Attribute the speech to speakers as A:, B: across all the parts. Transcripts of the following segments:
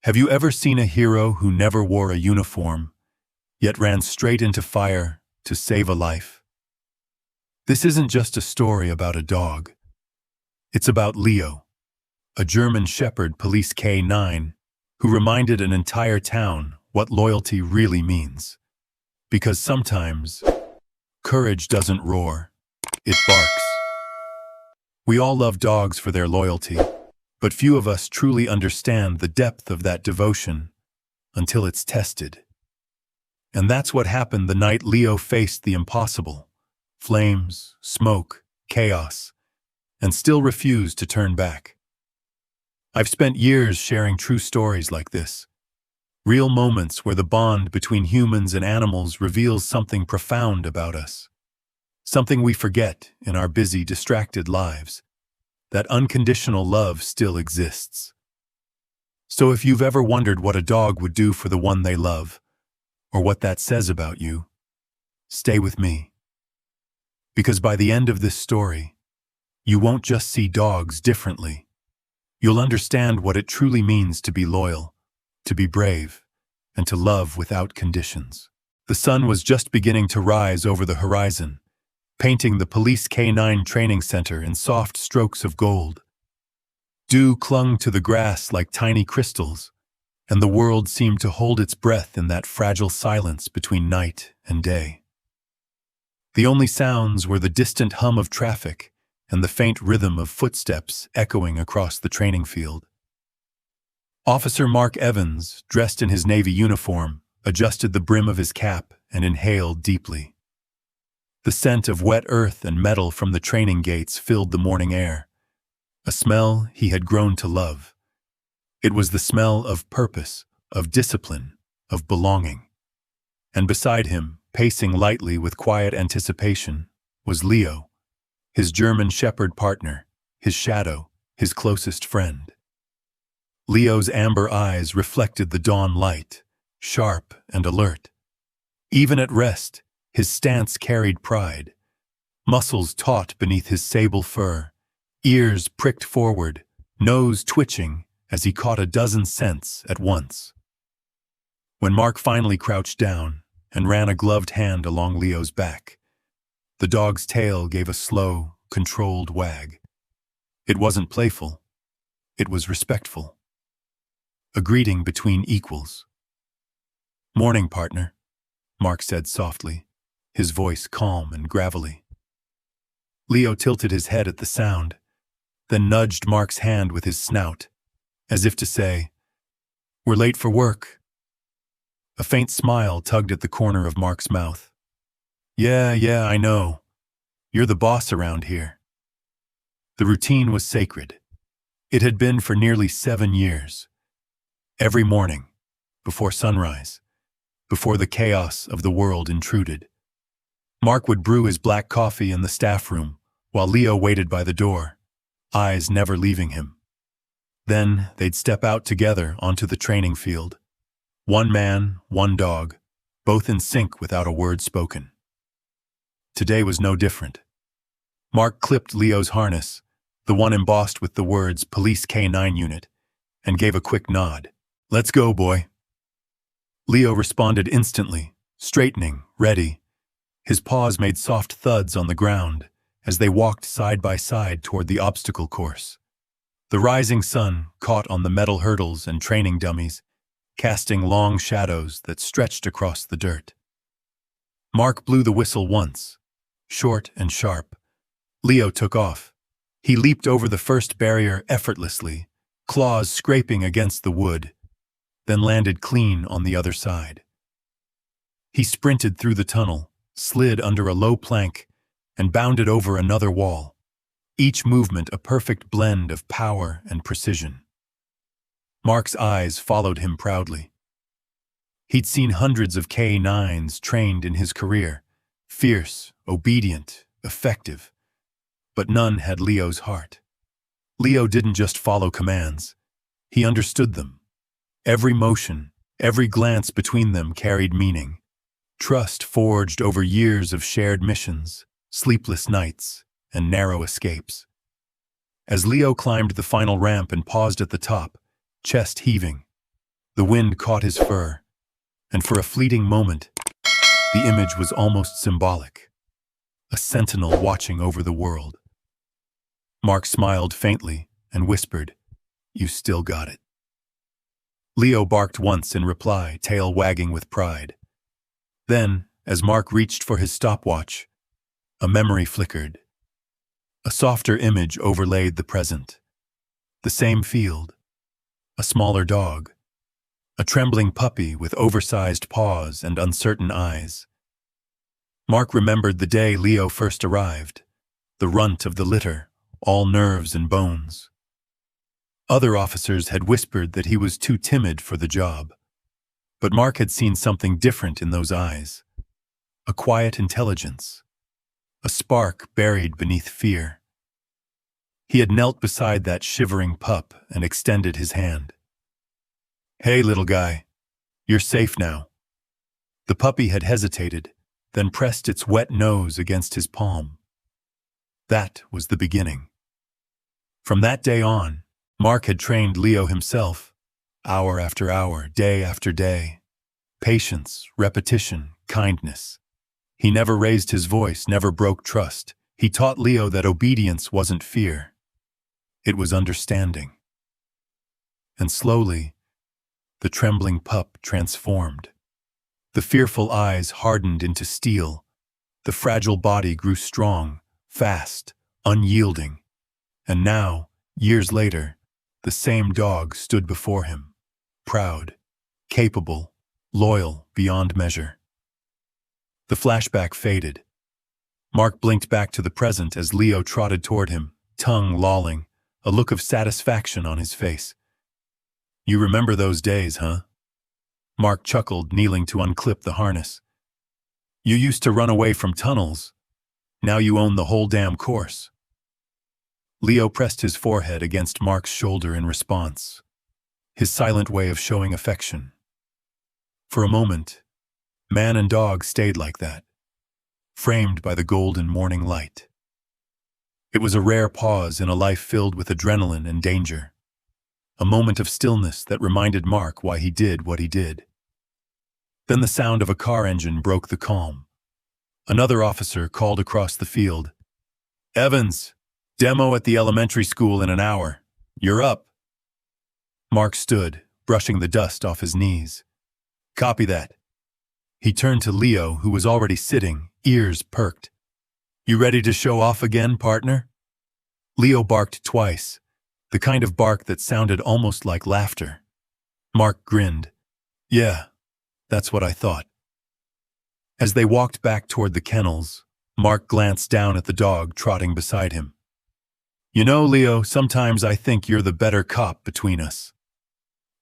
A: Have you ever seen a hero who never wore a uniform, yet ran straight into fire to save a life? This isn't just a story about a dog. It's about Leo, a German Shepherd Police K9, who reminded an entire town what loyalty really means. Because sometimes, courage doesn't roar, it barks. We all love dogs for their loyalty, but few of us truly understand the depth of that devotion until it's tested. And that's what happened the night Leo faced the impossible: flames, smoke, chaos, and still refused to turn back. I've spent years sharing true stories like this, real moments where the bond between humans and animals reveals something profound about us, something we forget in our busy, distracted lives. That unconditional love still exists. So if you've ever wondered what a dog would do for the one they love, or what that says about you, stay with me. Because by the end of this story, you won't just see dogs differently. You'll understand what it truly means to be loyal, to be brave, and to love without conditions. The sun was just beginning to rise over the horizon, painting the Police K9 training center in soft strokes of gold. Dew clung to the grass like tiny crystals, and the world seemed to hold its breath in that fragile silence between night and day. The only sounds were the distant hum of traffic and the faint rhythm of footsteps echoing across the training field. Officer Mark Evans, dressed in his Navy uniform, adjusted the brim of his cap and inhaled deeply. The scent of wet earth and metal from the training gates filled the morning air, a smell he had grown to love. It was the smell of purpose, of discipline, of belonging. And beside him, pacing lightly with quiet anticipation, was Leo, his German Shepherd partner, his shadow, his closest friend. Leo's amber eyes reflected the dawn light, sharp and alert. Even at rest, his stance carried pride. Muscles taut beneath his sable fur, ears pricked forward, nose twitching as he caught a dozen scents at once. When Mark finally crouched down and ran a gloved hand along Leo's back, the dog's tail gave a slow, controlled wag. It wasn't playful. It was respectful. A greeting between equals. "Morning, partner," Mark said softly, his voice calm and gravelly. Leo tilted his head at the sound, then nudged Mark's hand with his snout, as if to say, "We're late for work." A faint smile tugged at the corner of Mark's mouth. Yeah, I know. You're the boss around here." The routine was sacred. It had been for nearly 7 years. Every morning, before sunrise, before the chaos of the world intruded, Mark would brew his black coffee in the staff room while Leo waited by the door, eyes never leaving him. Then they'd step out together onto the training field. One man, one dog, both in sync without a word spoken. Today was no different. Mark clipped Leo's harness, the one embossed with the words Police K9 Unit, and gave a quick nod. "Let's go, boy." Leo responded instantly, straightening, ready. His paws made soft thuds on the ground as they walked side by side toward the obstacle course. The rising sun caught on the metal hurdles and training dummies, casting long shadows that stretched across the dirt. Mark blew the whistle once, short and sharp. Leo took off. He leaped over the first barrier effortlessly, claws scraping against the wood, then landed clean on the other side. He sprinted through the tunnel, slid under a low plank, and bounded over another wall, each movement a perfect blend of power and precision. Mark's eyes followed him proudly. He'd seen hundreds of K9s trained in his career, fierce, obedient, effective, but none had Leo's heart. Leo didn't just follow commands, he understood them. Every motion, every glance between them carried meaning. Trust forged over years of shared missions, sleepless nights, and narrow escapes. As Leo climbed the final ramp and paused at the top, chest heaving, The wind caught his fur, and for a fleeting moment, the image was almost symbolic. A sentinel watching over the world. Mark smiled faintly and whispered, "You still got it." Leo barked once in reply, tail wagging with pride. Then, as Mark reached for his stopwatch, a memory flickered. A softer image overlaid the present. The same field. A smaller dog. A trembling puppy with oversized paws and uncertain eyes. Mark remembered the day Leo first arrived, the runt of the litter, all nerves and bones. Other officers had whispered that he was too timid for the job, but Mark had seen something different in those eyes. A quiet intelligence. A spark buried beneath fear. He had knelt beside that shivering pup and extended his hand. "Hey, little guy, you're safe now." The puppy had hesitated, then pressed its wet nose against his palm. That was the beginning. From that day on, Mark had trained Leo himself, hour after hour, day after day. Patience, repetition, kindness. He never raised his voice, never broke trust. He taught Leo that obedience wasn't fear. It was understanding. And slowly, the trembling pup transformed. The fearful eyes hardened into steel. The fragile body grew strong, fast, unyielding. And now, years later, the same dog stood before him, proud, capable, loyal beyond measure. The flashback faded. Mark blinked back to the present as Leo trotted toward him, tongue lolling, a look of satisfaction on his face. "You remember those days, huh?" Mark chuckled, kneeling to unclip the harness. "You used to run away from tunnels. Now you own the whole damn course." Leo pressed his forehead against Mark's shoulder in response, his silent way of showing affection. For a moment, man and dog stayed like that, framed by the golden morning light. It was a rare pause in a life filled with adrenaline and danger, a moment of stillness that reminded Mark why he did what he did. Then the sound of a car engine broke the calm. Another officer called across the field, "Evans, demo at the elementary school in an hour. You're up." Mark stood, brushing the dust off his knees. "Copy that." He turned to Leo, who was already sitting, ears perked. "You ready to show off again, partner?" Leo barked twice, the kind of bark that sounded almost like laughter. Mark grinned. "Yeah, that's what I thought." As they walked back toward the kennels, Mark glanced down at the dog trotting beside him. "You know, Leo, sometimes I think you're the better cop between us."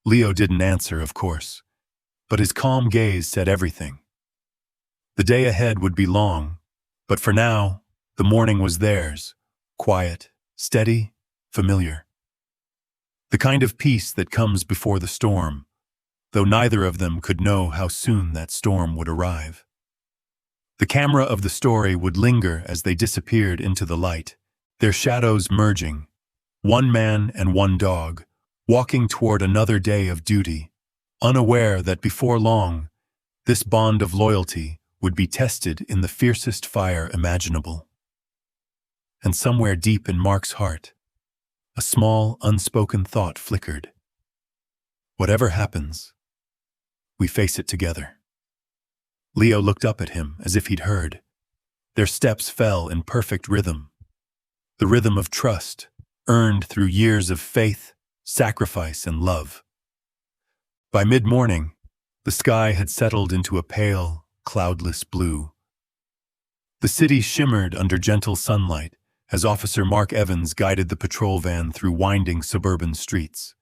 A: Leo didn't answer, of course, but his calm gaze said everything. The day ahead would be long, but for now, the morning was theirs, quiet, steady, familiar. The kind of peace that comes before the storm, though neither of them could know how soon that storm would arrive. The camera of the story would linger as they disappeared into the light, their shadows merging, one man and one dog, walking toward another day of duty, unaware that before long, this bond of loyalty would be tested in the fiercest fire imaginable. And somewhere deep in Mark's heart, a small, unspoken thought flickered. Whatever happens, we face it together. Leo looked up at him as if he'd heard. Their steps fell in perfect rhythm. The rhythm of trust, earned through years of faith, sacrifice, and love. By mid-morning, the sky had settled into a pale, cloudless blue. The city shimmered under gentle sunlight as Officer Mark Evans guided the patrol van through winding suburban streets.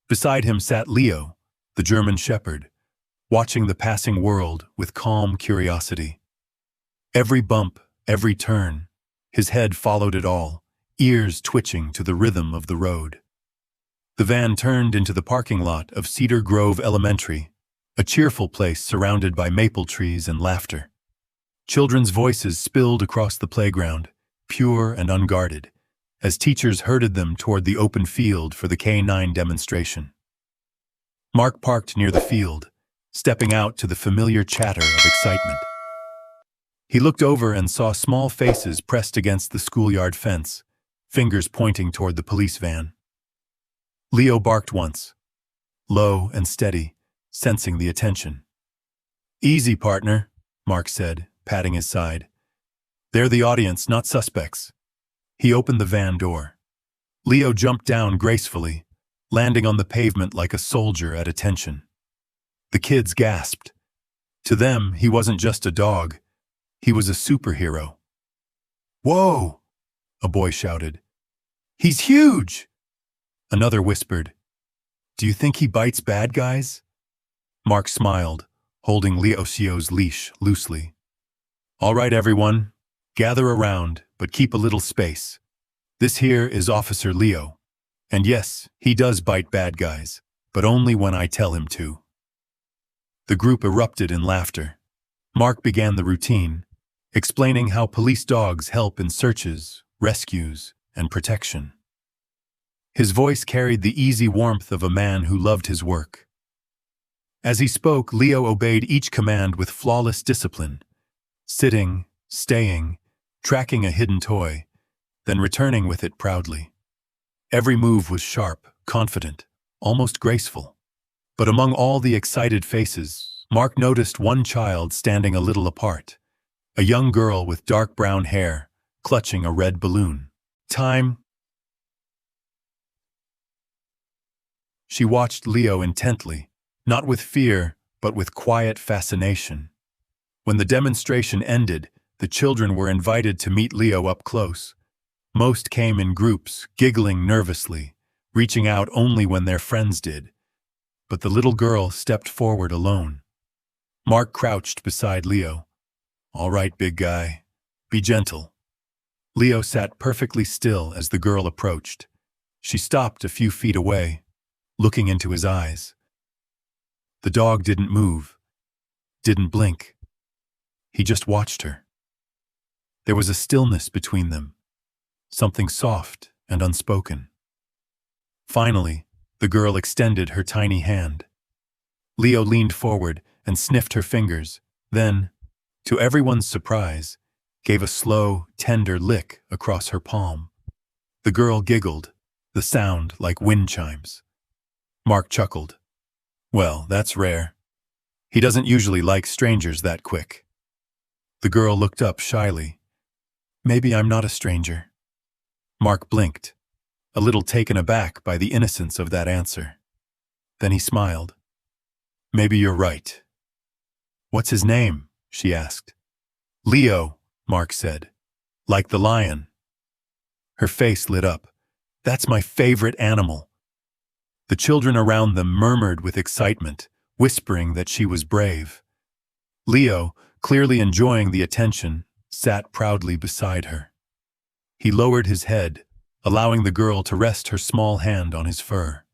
A: Beside him sat Leo, the German shepherd, watching the passing world with calm curiosity. Every bump, every turn, his head followed it all, ears twitching to the rhythm of the road. The van turned into the parking lot of Cedar Grove Elementary, a cheerful place surrounded by maple trees and laughter. Children's voices spilled across the playground, pure and unguarded, as teachers herded them toward the open field for the K-9 demonstration. Mark parked near the field, stepping out to the familiar chatter of excitement. He looked over and saw small faces pressed against the schoolyard fence, fingers pointing toward the police van. Leo barked once, low and steady, sensing the attention. "Easy, partner," Mark said, patting his side. "They're the audience, not suspects." He opened the van door. Leo jumped down gracefully, landing on the pavement like a soldier at attention. The kids gasped. To them, he wasn't just a dog. He was a superhero. "Whoa!" a boy shouted. "He's huge!" Another whispered, "Do you think he bites bad guys?" Mark smiled, holding Leo's leash loosely. "All right, everyone. Gather around, but keep a little space. This here is Officer Leo. And yes, he does bite bad guys, but only when I tell him to." The group erupted in laughter. Mark began the routine, explaining how police dogs help in searches, rescues, and protection. His voice carried the easy warmth of a man who loved his work. As he spoke, Leo obeyed each command with flawless discipline, sitting, staying, tracking a hidden toy, then returning with it proudly. Every move was sharp, confident, almost graceful. But among all the excited faces, Mark noticed one child standing a little apart, a young girl with dark brown hair, clutching a red balloon. "Time." She watched Leo intently, not with fear, but with quiet fascination. When the demonstration ended, the children were invited to meet Leo up close. Most came in groups, giggling nervously, reaching out only when their friends did. But the little girl stepped forward alone. Mark crouched beside Leo. "All right, big guy. Be gentle." Leo sat perfectly still as the girl approached. She stopped a few feet away, looking into his eyes. The dog didn't move, didn't blink. He just watched her. There was a stillness between them, something soft and unspoken. Finally, the girl extended her tiny hand. Leo leaned forward and sniffed her fingers, then, to everyone's surprise, gave a slow, tender lick across her palm. The girl giggled, the sound like wind chimes. Mark chuckled. "Well, that's rare. He doesn't usually like strangers that quick." The girl looked up shyly. "Maybe I'm not a stranger." Mark blinked, a little taken aback by the innocence of that answer. Then he smiled. "Maybe you're right." "What's his name?" she asked. "Leo," Mark said. "Like the lion." Her face lit up. "That's my favorite animal." The children around them murmured with excitement, whispering that she was brave. Leo, clearly enjoying the attention, sat proudly beside her. He lowered his head, allowing the girl to rest her small hand on his fur.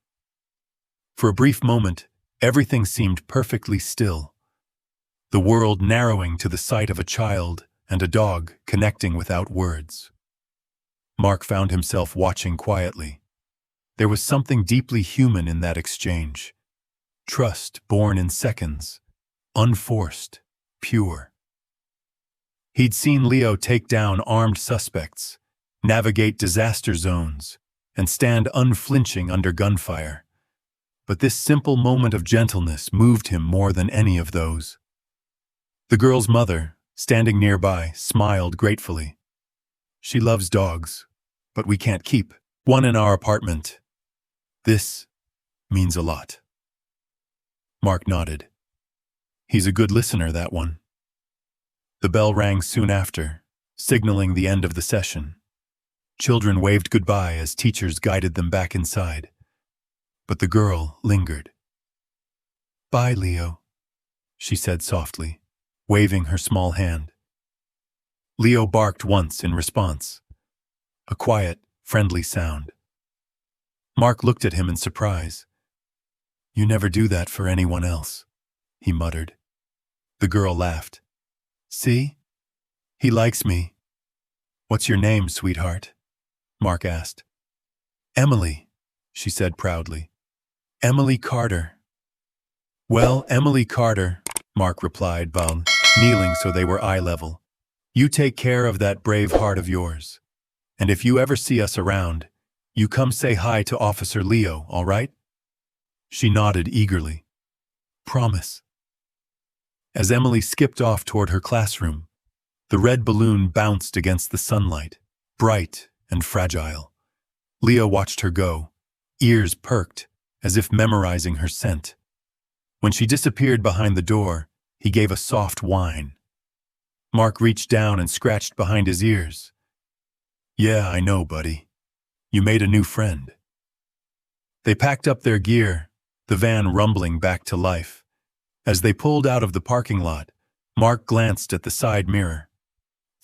A: For a brief moment, everything seemed perfectly still, the world narrowing to the sight of a child and a dog connecting without words. Mark found himself watching quietly. There was something deeply human in that exchange. Trust born in seconds, unforced, pure. He'd seen Leo take down armed suspects, navigate disaster zones, and stand unflinching under gunfire. But this simple moment of gentleness moved him more than any of those. The girl's mother, standing nearby, smiled gratefully. "She loves dogs, but we can't keep one in our apartment. This means a lot." Mark nodded. He's a good listener, that one. The bell rang soon after, signaling the end of the session. Children waved goodbye as teachers guided them back inside. But the girl lingered. "Bye, Leo," she said softly, waving her small hand. Leo barked once in response, a quiet, friendly sound. Mark looked at him in surprise. "You never do that for anyone else," he muttered. The girl laughed. "See? He likes me." "What's your name, sweetheart?" Mark asked. "Emily," she said proudly. "Emily Carter." Well, Emily Carter, Mark replied, while kneeling so they were eye level. You take care of that brave heart of yours. And if you ever see us around, you come say hi to Officer Leo, all right? She nodded eagerly. Promise. As Emily skipped off toward her classroom, the red balloon bounced against the sunlight, bright and fragile. Leo watched her go, ears perked, as if memorizing her scent. When she disappeared behind the door, he gave a soft whine. Mark reached down and scratched behind his ears. Yeah, I know, buddy. You made a new friend. They packed up their gear, the van rumbling back to life. As they pulled out of the parking lot, Mark glanced at the side mirror.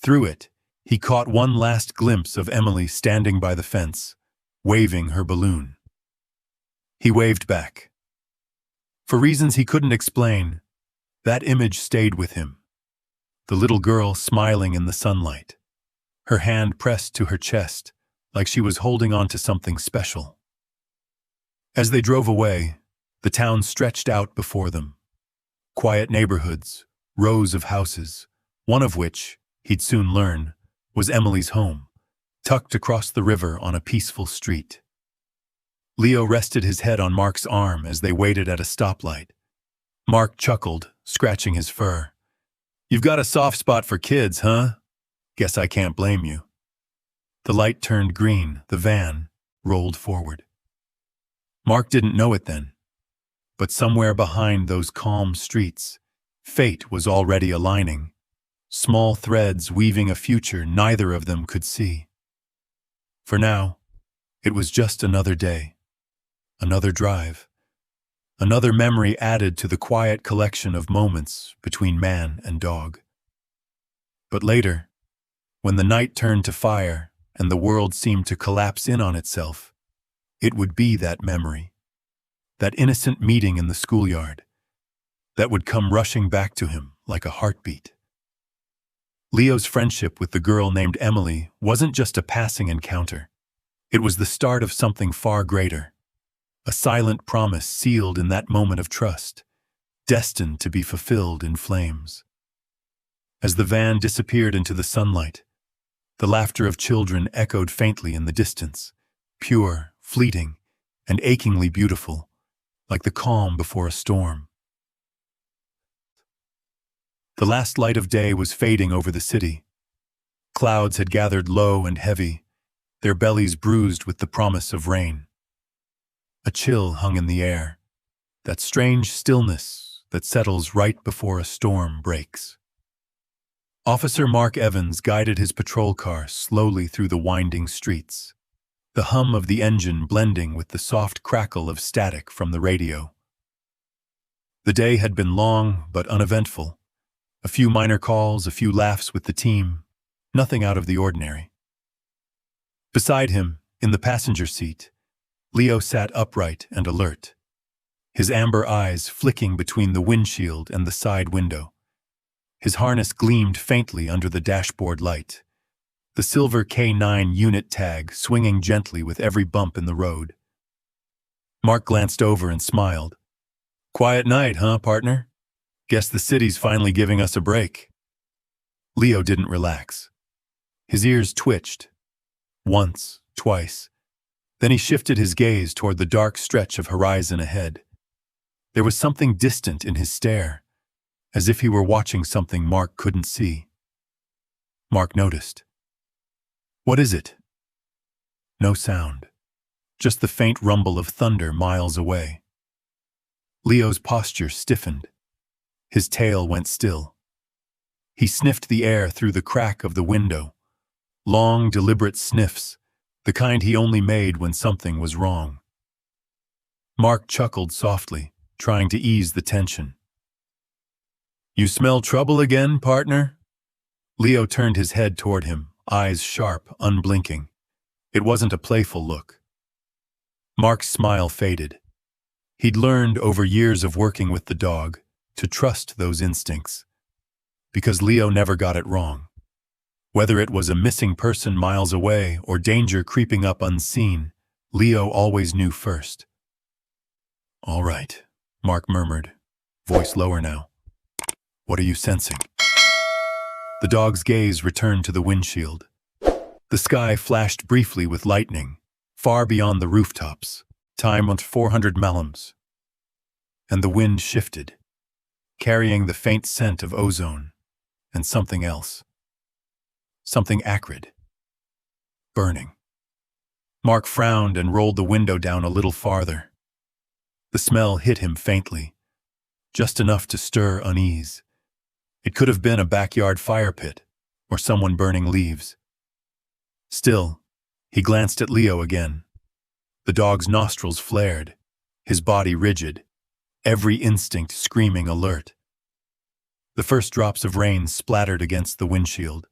A: Through it, he caught one last glimpse of Emily standing by the fence, waving her balloon. He waved back. For reasons he couldn't explain, that image stayed with him. The little girl smiling in the sunlight, her hand pressed to her chest, like she was holding on to something special. As they drove away, the town stretched out before them. Quiet neighborhoods, rows of houses, one of which, he'd soon learn, was Emily's home, tucked across the river on a peaceful street. Leo rested his head on Mark's arm as they waited at a stoplight. Mark chuckled, scratching his fur. You've got a soft spot for kids, huh? Guess I can't blame you. The light turned green, the van rolled forward. Mark didn't know it then, but somewhere behind those calm streets, fate was already aligning, small threads weaving a future neither of them could see. For now, it was just another day, another drive, another memory added to the quiet collection of moments between man and dog. But later, when the night turned to fire and the world seemed to collapse in on itself, it would be that memory, that innocent meeting in the schoolyard, that would come rushing back to him like a heartbeat. Leo's friendship with the girl named Emily wasn't just a passing encounter. It was the start of something far greater, a silent promise sealed in that moment of trust, destined to be fulfilled in flames. As the van disappeared into the sunlight, the laughter of children echoed faintly in the distance, pure, fleeting, and achingly beautiful, like the calm before a storm. The last light of day was fading over the city. Clouds had gathered low and heavy, their bellies bruised with the promise of rain. A chill hung in the air, that strange stillness that settles right before a storm breaks. Officer Mark Evans guided his patrol car slowly through the winding streets, the hum of the engine blending with the soft crackle of static from the radio. The day had been long but uneventful. A few minor calls, a few laughs with the team, nothing out of the ordinary. Beside him, in the passenger seat, Leo sat upright and alert, his amber eyes flicking between the windshield and the side window. His harness gleamed faintly under the dashboard light, the silver K9 unit tag swinging gently with every bump in the road. Mark glanced over and smiled. Quiet night, huh, partner? Guess the city's finally giving us a break. Leo didn't relax. His ears twitched. Once, twice. Then he shifted his gaze toward the dark stretch of horizon ahead. There was something distant in his stare, as if he were watching something Mark couldn't see. Mark noticed. What is it? No sound. Just the faint rumble of thunder miles away. Leo's posture stiffened. His tail went still. He sniffed the air through the crack of the window. Long, deliberate sniffs, the kind he only made when something was wrong. Mark chuckled softly, trying to ease the tension. You smell trouble again, partner? Leo turned his head toward him, eyes sharp, unblinking. It wasn't a playful look. Mark's smile faded. He'd learned over years of working with the dog to trust those instincts, because Leo never got it wrong. Whether it was a missing person miles away or danger creeping up unseen, Leo always knew first. All right, Mark murmured, voice lower now. What are you sensing? The dog's gaze returned to the windshield. The sky flashed briefly with lightning, far beyond the rooftops. Time went 400 malams. And the wind shifted, carrying the faint scent of ozone and something else. Something acrid. Burning. Mark frowned and rolled the window down a little farther. The smell hit him faintly, just enough to stir unease. It could have been a backyard fire pit or someone burning leaves. Still, he glanced at Leo again. The dog's nostrils flared, his body rigid, every instinct screaming alert. The first drops of rain splattered against the windshield.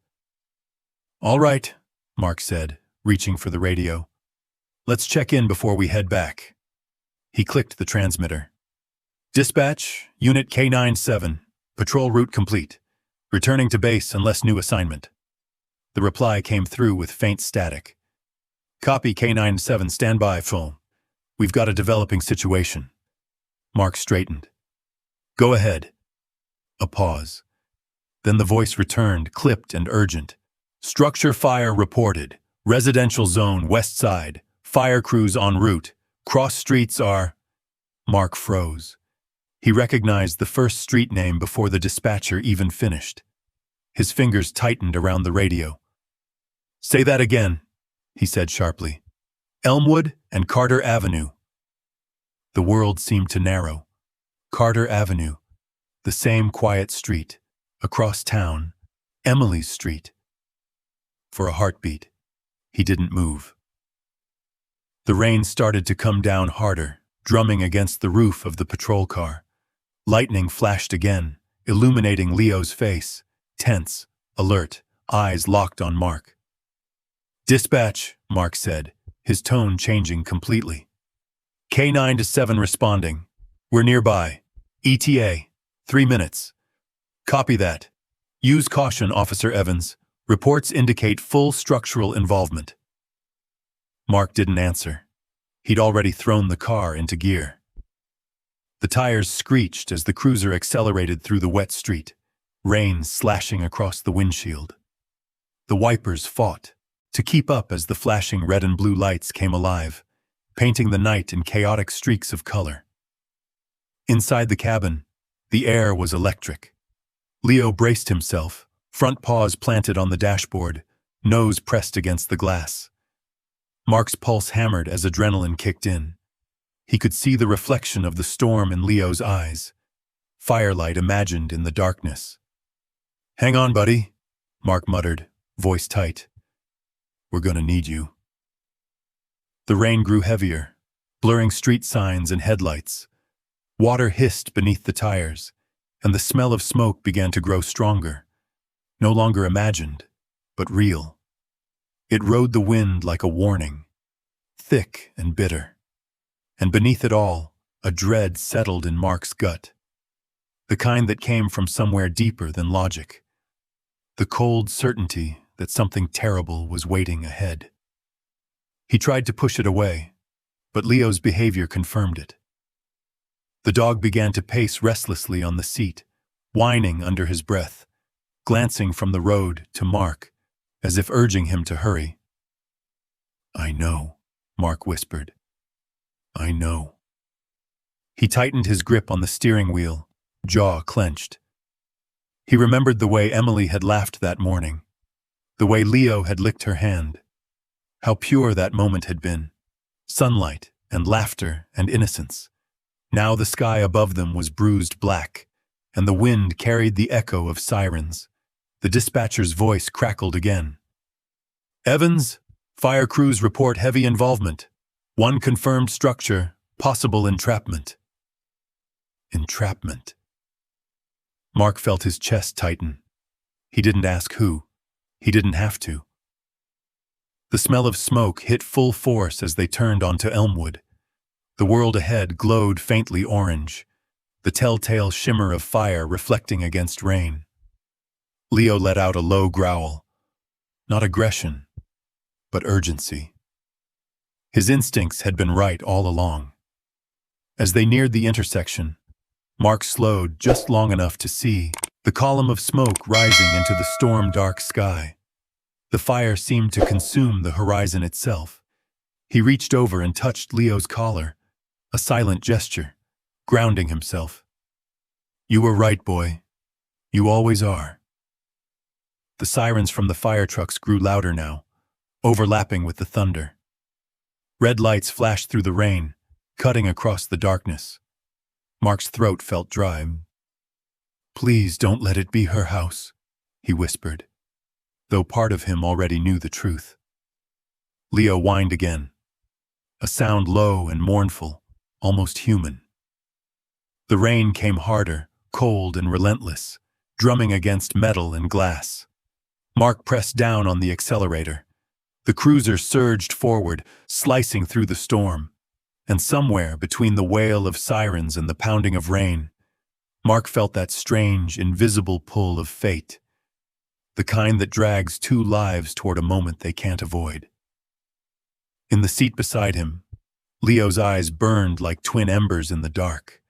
A: "All right," Mark said, reaching for the radio. "Let's check in before we head back." He clicked the transmitter. "Dispatch, Unit K97, patrol route complete. Returning to base unless new assignment." The reply came through with faint static. "Copy K97, stand by, full. We've got a developing situation." Mark straightened. "Go ahead." A pause. Then the voice returned, clipped and urgent. "Structure fire reported. Residential zone, west side. Fire crews en route. Cross streets are—" Mark froze. He recognized the first street name before the dispatcher even finished. His fingers tightened around the radio. "Say that again," he said sharply. "Elmwood and Carter Avenue." The world seemed to narrow. Carter Avenue, the same quiet street, across town, Emily's street. For a heartbeat, he didn't move. The rain started to come down harder, drumming against the roof of the patrol car. Lightning flashed again, illuminating Leo's face, tense, alert, eyes locked on Mark. "Dispatch," Mark said, his tone changing completely. "K9-7 responding. We're nearby. ETA, 3 minutes. Copy that. Use caution, Officer Evans. Reports indicate full structural involvement." Mark didn't answer. He'd already thrown the car into gear. The tires screeched as the cruiser accelerated through the wet street, rain slashing across the windshield. The wipers fought to keep up as the flashing red and blue lights came alive, painting the night in chaotic streaks of color. Inside the cabin, the air was electric. Leo braced himself, front paws planted on the dashboard, nose pressed against the glass. Mark's pulse hammered as adrenaline kicked in. He could see the reflection of the storm in Leo's eyes, firelight imagined in the darkness. "Hang on, buddy," Mark muttered, voice tight. "We're gonna need you." The rain grew heavier, blurring street signs and headlights. Water hissed beneath the tires, and the smell of smoke began to grow stronger. No longer imagined, but real. It rode the wind like a warning, thick and bitter. And beneath it all, a dread settled in Mark's gut. The kind that came from somewhere deeper than logic. The cold certainty that something terrible was waiting ahead. He tried to push it away, but Leo's behavior confirmed it. The dog began to pace restlessly on the seat, whining under his breath, glancing from the road to Mark, as if urging him to hurry. "I know," Mark whispered. "I know." He tightened his grip on the steering wheel, jaw clenched. He remembered the way Emily had laughed that morning, the way Leo had licked her hand. How pure that moment had been. Sunlight and laughter and innocence. Now the sky above them was bruised black, and the wind carried the echo of sirens. The dispatcher's voice crackled again. "Evans, fire crews report heavy involvement. 1 confirmed structure, possible entrapment." Entrapment. Mark felt his chest tighten. He didn't ask who. He didn't have to. The smell of smoke hit full force as they turned onto Elmwood. The world ahead glowed faintly orange, the telltale shimmer of fire reflecting against rain. Leo let out a low growl. Not aggression, but urgency. His instincts had been right all along. As they neared the intersection, Mark slowed just long enough to see the column of smoke rising into the storm-dark sky. The fire seemed to consume the horizon itself. He reached over and touched Leo's collar, a silent gesture, grounding himself. "You were right, boy. You always are." The sirens from the fire trucks grew louder now, overlapping with the thunder. Red lights flashed through the rain, cutting across the darkness. Mark's throat felt dry. "Please don't let it be her house," he whispered, though part of him already knew the truth. Leo whined again, a sound low and mournful, almost human. The rain came harder, cold and relentless, drumming against metal and glass. Mark pressed down on the accelerator. The cruiser surged forward, slicing through the storm. And somewhere between the wail of sirens and the pounding of rain, Mark felt that strange, invisible pull of fate, the kind that drags two lives toward a moment they can't avoid. In the seat beside him, Leo's eyes burned like twin embers in the dark.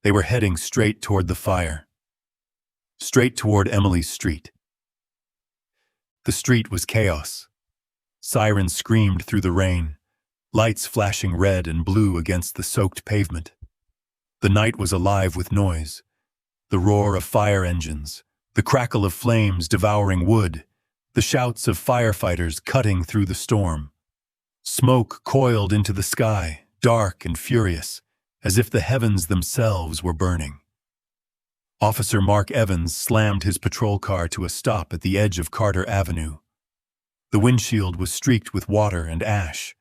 A: They were heading straight toward the fire, straight toward Emily's street. The street was chaos. Sirens screamed through the rain, lights flashing red and blue against the soaked pavement. The night was alive with noise, the roar of fire engines, the crackle of flames devouring wood, the shouts of firefighters cutting through the storm. Smoke coiled into the sky, dark and furious, as if the heavens themselves were burning. Officer Mark Evans slammed his patrol car to a stop at the edge of Carter Avenue. The windshield was streaked with water and ash,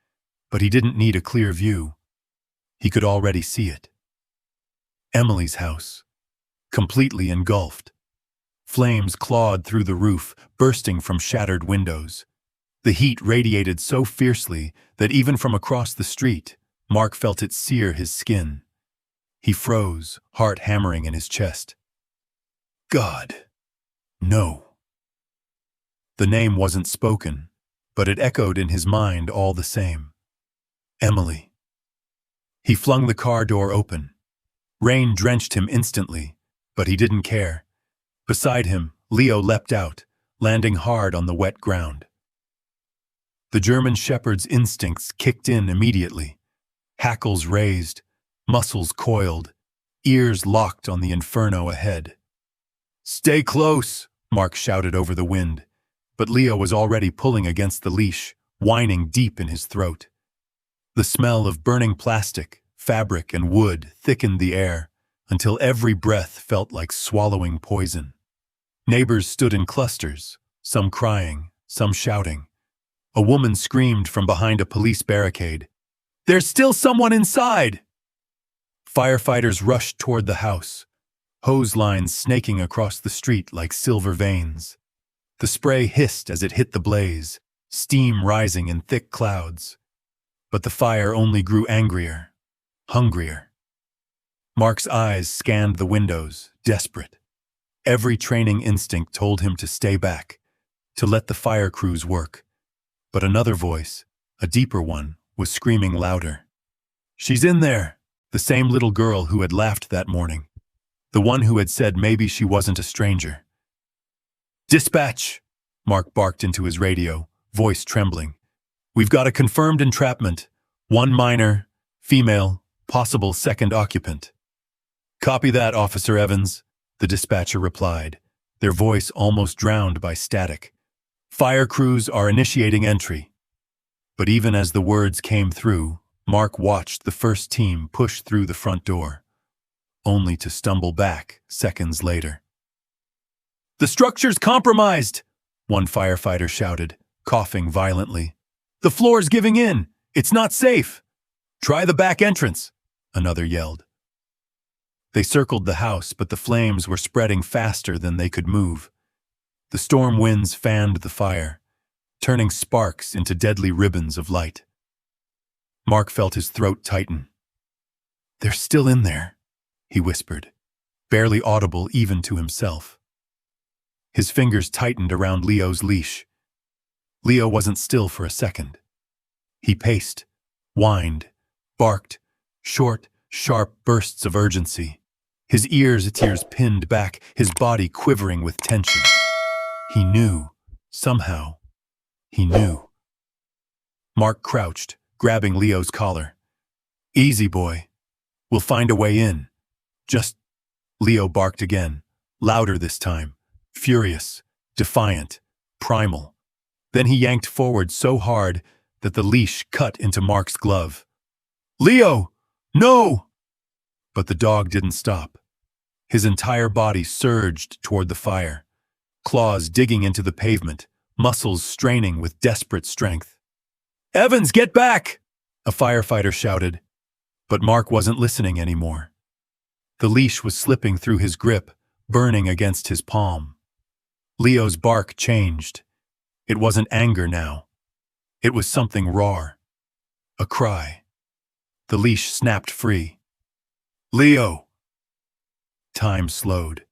A: but he didn't need a clear view. He could already see it. Emily's house, completely engulfed. Flames clawed through the roof, bursting from shattered windows. The heat radiated so fiercely that even from across the street, Mark felt it sear his skin. He froze, heart hammering in his chest. God, no. The name wasn't spoken, but it echoed in his mind all the same. Emily. He flung the car door open. Rain drenched him instantly, but he didn't care. Beside him, Leo leapt out, landing hard on the wet ground. The German shepherd's instincts kicked in immediately. Hackles raised, muscles coiled, ears locked on the inferno ahead. "Stay close," Mark shouted over the wind, but Leo was already pulling against the leash, whining deep in his throat. The smell of burning plastic, fabric, and wood thickened the air until every breath felt like swallowing poison. Neighbors stood in clusters, some crying, some shouting. A woman screamed from behind a police barricade, "There's still someone inside!" Firefighters rushed toward the house, hose lines snaking across the street like silver veins. The spray hissed as it hit the blaze, steam rising in thick clouds. But the fire only grew angrier, hungrier. Mark's eyes scanned the windows, desperate. Every training instinct told him to stay back, to let the fire crews work. But another voice, a deeper one, was screaming louder. "She's in there!" The same little girl who had laughed that morning. The one who had said maybe she wasn't a stranger. "Dispatch!" Mark barked into his radio, voice trembling. "We've got a confirmed entrapment. One minor, female, possible second occupant." "Copy that, Officer Evans," the dispatcher replied, their voice almost drowned by static. "Fire crews are initiating entry." But even as the words came through, Mark watched the first team push through the front door, only to stumble back seconds later. "The structure's compromised!" one firefighter shouted, coughing violently. "The floor's giving in! It's not safe!" "Try the back entrance!" another yelled. They circled the house, but the flames were spreading faster than they could move. The storm winds fanned the fire, turning sparks into deadly ribbons of light. Mark felt his throat tighten. "They're still in there," he whispered, barely audible even to himself. His fingers tightened around Leo's leash. Leo wasn't still for a second. He paced, whined, barked, short, sharp bursts of urgency. his ears pinned back, his body quivering with tension. He knew. Somehow, he knew. Mark crouched, grabbing Leo's collar. "Easy, boy. We'll find a way in. Just—" Leo barked again, louder this time, furious, defiant, primal. Then he yanked forward so hard that the leash cut into Mark's glove. "Leo! No!" But the dog didn't stop. His entire body surged toward the fire, claws digging into the pavement, muscles straining with desperate strength. "Evans, get back!" a firefighter shouted. But Mark wasn't listening anymore. The leash was slipping through his grip, burning against his palm. Leo's bark changed. It wasn't anger now. It was something raw. A cry. The leash snapped free. "Leo!" Time slowed.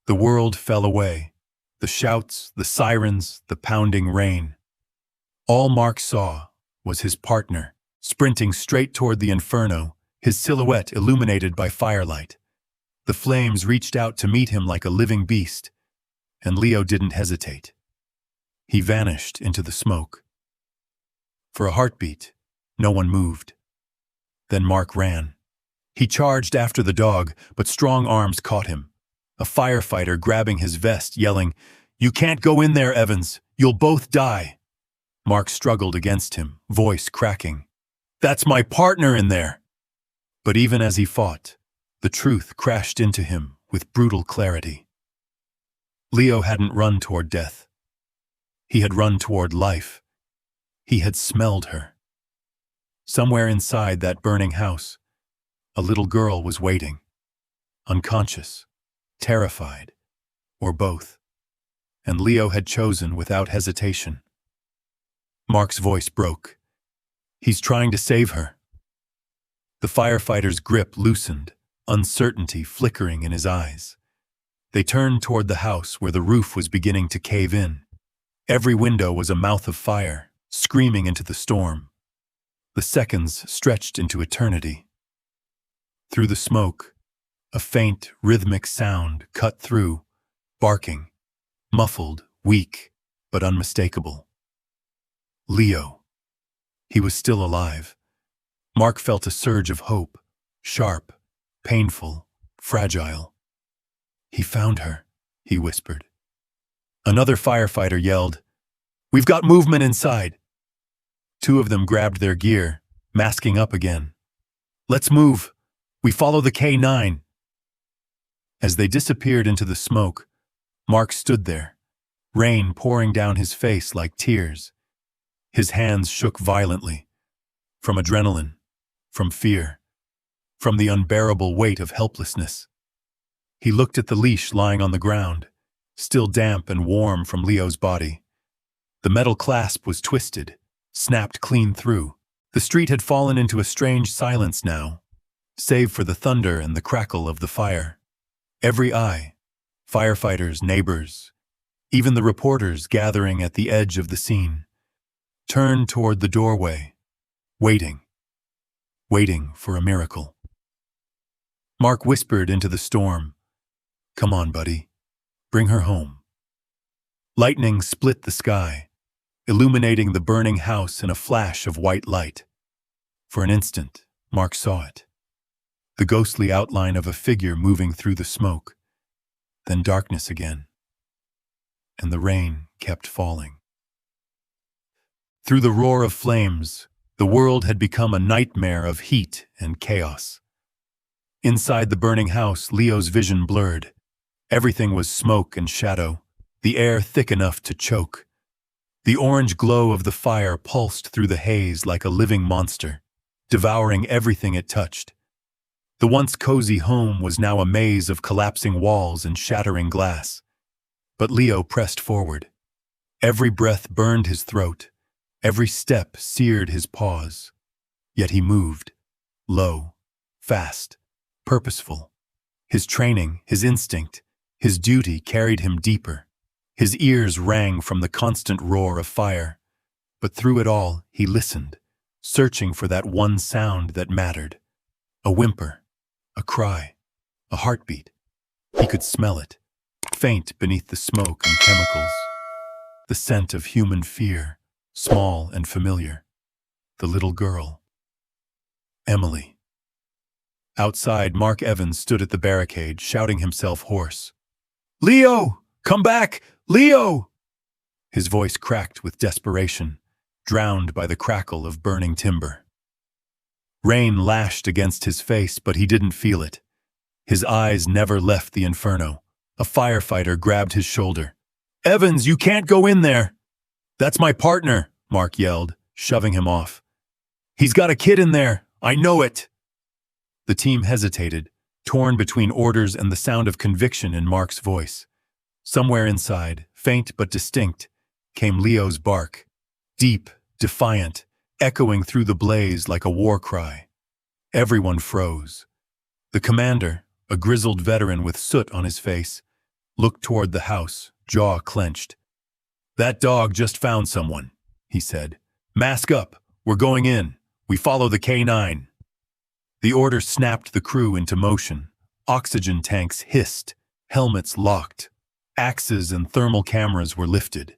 A: The world fell away. The shouts, the sirens, the pounding rain. All Mark saw was his partner, sprinting straight toward the inferno, his silhouette illuminated by firelight. The flames reached out to meet him like a living beast, and Leo didn't hesitate. He vanished into the smoke. For a heartbeat, no one moved. Then Mark ran. He charged after the dog, but strong arms caught him. A firefighter grabbing his vest, yelling, "You can't go in there, Evans. You'll both die." Mark struggled against him, voice cracking. "That's my partner in there." But even as he fought, the truth crashed into him with brutal clarity. Leo hadn't run toward death. He had run toward life. He had smelled her. Somewhere inside that burning house, a little girl was waiting, unconscious, terrified, or both. And Leo had chosen without hesitation. Mark's voice broke. "He's trying to save her." The firefighter's grip loosened, uncertainty flickering in his eyes. They turned toward the house where the roof was beginning to cave in. Every window was a mouth of fire, screaming into the storm. The seconds stretched into eternity. Through the smoke, a faint, rhythmic sound cut through, barking, muffled, weak, but unmistakable. Leo. He was still alive. Mark felt a surge of hope, sharp, painful, fragile. "He found her," he whispered. Another firefighter yelled, "We've got movement inside." Two of them grabbed their gear, masking up again. "Let's move. We follow the K9. As they disappeared into the smoke, Mark stood there, rain pouring down his face like tears. His hands shook violently, from adrenaline, from fear, from the unbearable weight of helplessness. He looked at the leash lying on the ground, still damp and warm from Leo's body. The metal clasp was twisted, snapped clean through. The street had fallen into a strange silence now, save for the thunder and the crackle of the fire. Every eye, firefighters, neighbors, even the reporters gathering at the edge of the scene, turned toward the doorway, waiting for a miracle. Mark whispered into the storm, "Come on, buddy. Bring her home." Lightning split the sky, illuminating the burning house in a flash of white light. For an instant, Mark saw it. The ghostly outline of a figure moving through the smoke. Then darkness again. And the rain kept falling. Through the roar of flames, the world had become a nightmare of heat and chaos. Inside the burning house, Leo's vision blurred. Everything was smoke and shadow, the air thick enough to choke. The orange glow of the fire pulsed through the haze like a living monster, devouring everything it touched. The once cozy home was now a maze of collapsing walls and shattering glass. But Leo pressed forward. Every breath burned his throat. Every step seared his paws. Yet he moved, low, fast, purposeful. His training, his instinct, his duty carried him deeper. His ears rang from the constant roar of fire. But through it all, he listened, searching for that one sound that mattered. A whimper, a cry, a heartbeat. He could smell it, faint beneath the smoke and chemicals. The scent of human fear, small and familiar. The little girl. Emily. Outside, Mark Evans stood at the barricade, shouting himself hoarse. "Leo! Come back! Leo!" His voice cracked with desperation, drowned by the crackle of burning timber. Rain lashed against his face, but he didn't feel it. His eyes never left the inferno. A firefighter grabbed his shoulder. "Evans, you can't go in there!" "That's my partner," Mark yelled, shoving him off. "He's got a kid in there. I know it." The team hesitated, torn between orders and the sound of conviction in Mark's voice. Somewhere inside, faint but distinct, came Leo's bark, deep, defiant, echoing through the blaze like a war cry. Everyone froze. The commander, a grizzled veteran with soot on his face, looked toward the house, jaw clenched. "That dog just found someone," he said. "Mask up. We're going in. We follow the K9. The order snapped the crew into motion. Oxygen tanks hissed, helmets locked, axes and thermal cameras were lifted.